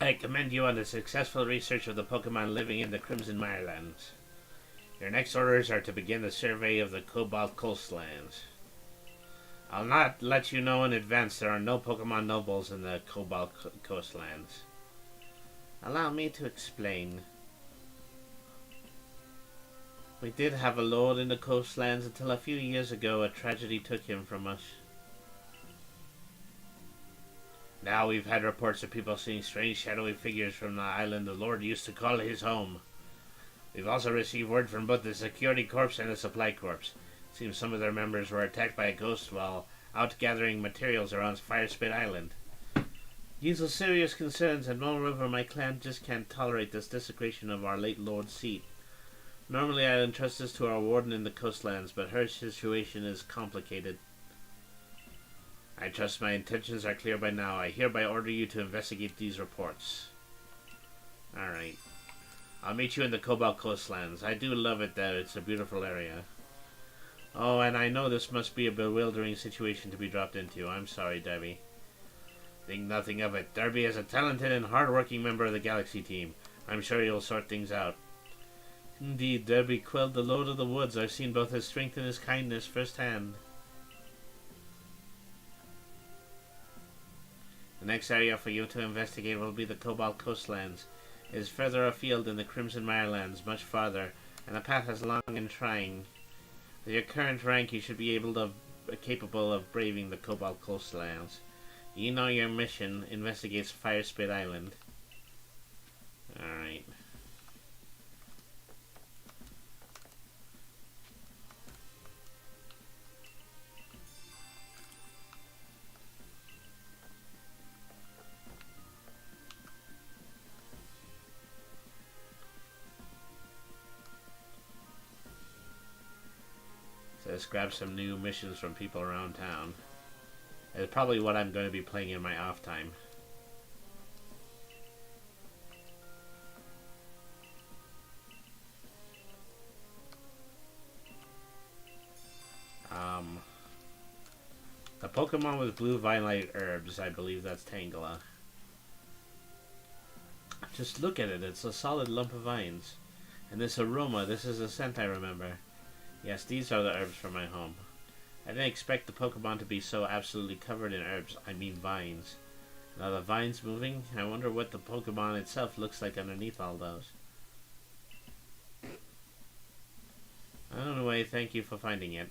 I commend you on the successful research of the Pokemon living in the Crimson Marlins. Your next orders are to begin the survey of the Cobalt Coastlands. I'll not let you know in advance there are no Pokemon nobles in the Cobalt Coastlands. Allow me to explain. We did have a lord in the coastlands until a few years ago a tragedy took him from us. Now we've had reports of people seeing strange shadowy figures from the island the Lord used to call his home. We've also received word from both the Security Corps and the Supply Corps. It seems some of their members were attacked by a ghost while out gathering materials around Firespit Island. These are serious concerns, and moreover my clan just can't tolerate this desecration of our late Lord's seat. Normally I'd entrust this to our warden in the coastlands, but her situation is complicated. I trust my intentions are clear by now. I hereby order you to investigate these reports. Alright. I'll meet you in the Cobalt Coastlands. I do love it there. It's a beautiful area. Oh, and I know this must be a bewildering situation to be dropped into. I'm sorry, Derby. Think nothing of it. Derby is a talented and hard-working member of the Galaxy team. I'm sure you'll sort things out. Indeed, Derby quelled the Lord of the Woods. I've seen both his strength and his kindness firsthand. The next area for you to investigate will be the Cobalt Coastlands. It is further afield in the Crimson Mirelands, much farther, and the path is long and trying. With your current rank, you should be capable of braving the Cobalt Coastlands. You know your mission investigates Firespit Island. Alright. So let's grab some new missions from people around town. It's probably what I'm going to be playing in my off time. The Pokemon with blue vine-like herbs, I believe that's Tangela. Just look at it, it's a solid lump of vines. And this aroma, this is a scent I remember. Yes, these are the herbs from my home. I didn't expect the Pokemon to be so absolutely covered in herbs, I mean vines. Now the vines moving, I wonder what the Pokemon itself looks like underneath all those. Anyway, thank you for finding it.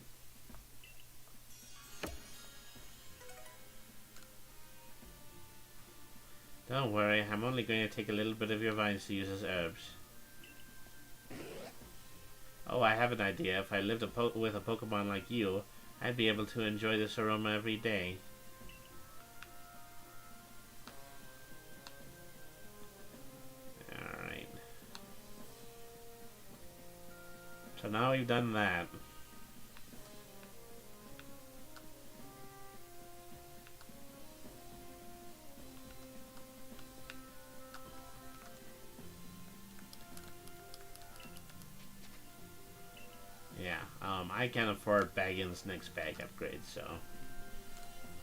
Don't worry, I'm only going to take a little bit of your vines to use as herbs. Oh, I have an idea. If I lived with a Pokemon like you, I'd be able to enjoy this aroma every day. Alright. So now we've done that. Yeah, I can't afford Baggins' next bag upgrade, so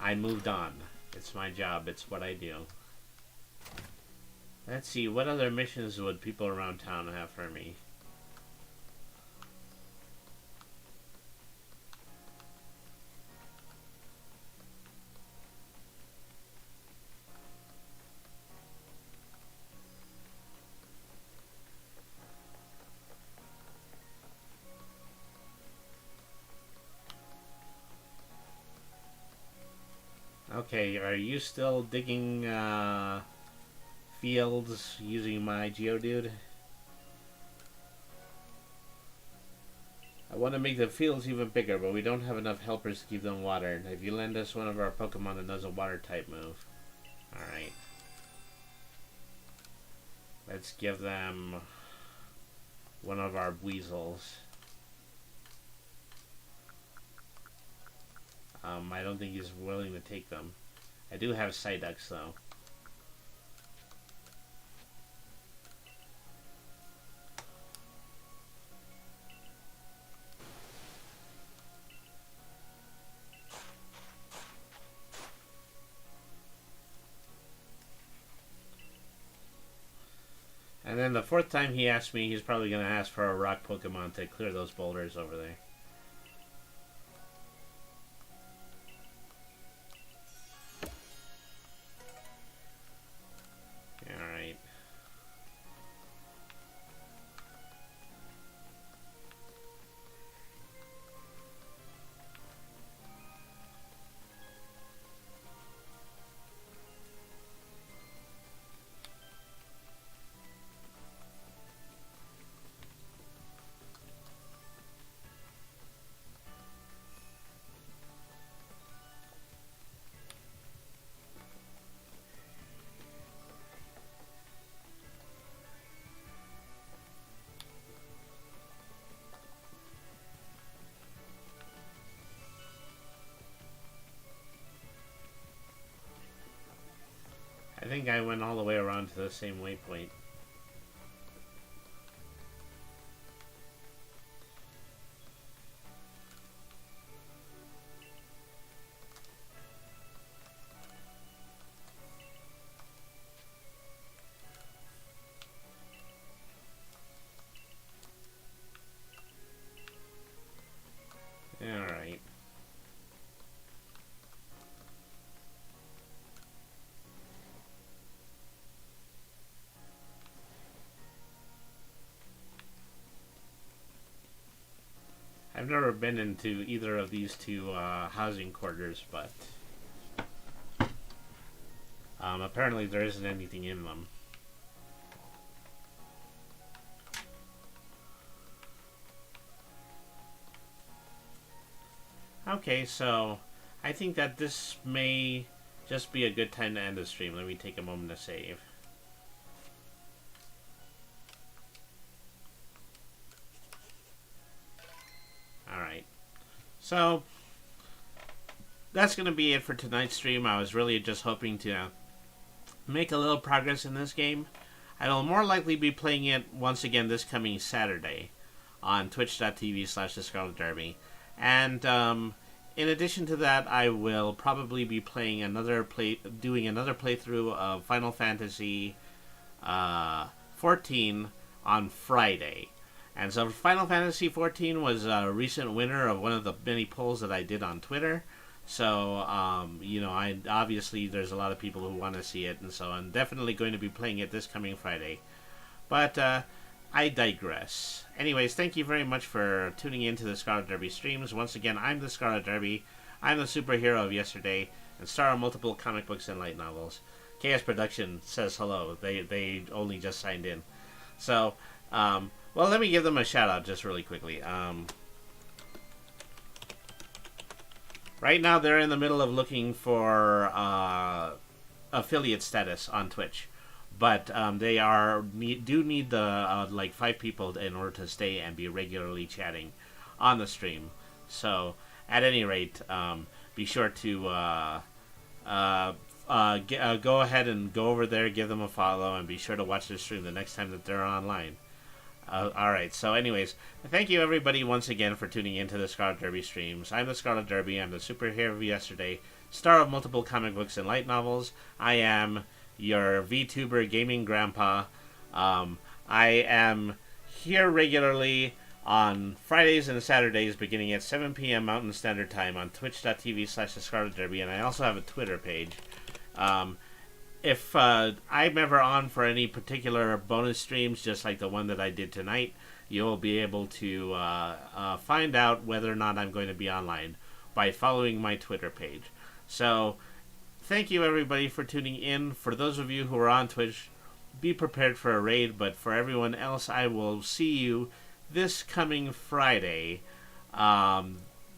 I moved on. It's my job, it's what I do. Let's see, what other missions would people around town have for me? Okay, are you still digging fields using my Geodude? I want to make the fields even bigger, but we don't have enough helpers to keep them watered. If you lend us one of our Pokemon that does a water type move. Alright. Let's give them one of our weasels. I don't think he's willing to take them. I do have Psyducks though. And then the fourth time he asked me, he's probably going to ask for a rock Pokemon to clear those boulders over there. Alright. I think I went all the way around to the same waypoint. Alright. I've never been into either of these two housing quarters, but apparently there isn't anything in them. Okay, so I think that this may just be a good time to end the stream. Let me take a moment to save. Alright. So, that's going to be it for tonight's stream. I was really just hoping to make a little progress in this game. I will more likely be playing it once again this coming Saturday on twitch.tv/The Scarlet Derby. And in addition to that, I will probably be playing doing another playthrough of Final Fantasy 14 on Friday. And so Final Fantasy 14 was a recent winner of one of the many polls that I did on Twitter. So, obviously there's a lot of people who want to see it, and so I'm definitely going to be playing it this coming Friday. But I digress. Anyways, thank you very much for tuning in to the Scarlet Derby streams. Once again, I'm the Scarlet Derby. I'm the superhero of yesterday, and star of multiple comic books and light novels. KS Production says hello. They only just signed in. So, well, let me give them a shout out just really quickly. Right now, they're in the middle of looking for affiliate status on Twitch, but they do need the 5 people in order to stay and be regularly chatting on the stream. So, at any rate, be sure to go ahead and go over there, give them a follow, and be sure to watch the stream the next time that they're online. Alright, so anyways, thank you everybody once again for tuning into the Scarlet Derby streams. I'm the Scarlet Derby, I'm the superhero of yesterday, star of multiple comic books and light novels. I am your VTuber gaming grandpa. I am here regularly on Fridays and Saturdays beginning at 7 p.m. Mountain Standard Time on twitch.tv/The Scarlet Derby, and I also have a Twitter page. If I'm ever on for any particular bonus streams, just like the one that I did tonight, you'll be able to find out whether or not I'm going to be online by following my Twitter page. So, thank you everybody for tuning in. For those of you who are on Twitch, be prepared for a raid, but for everyone else, I will see you this coming Friday, the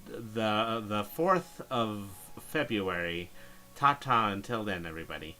4th of February. Ta-ta until then, everybody.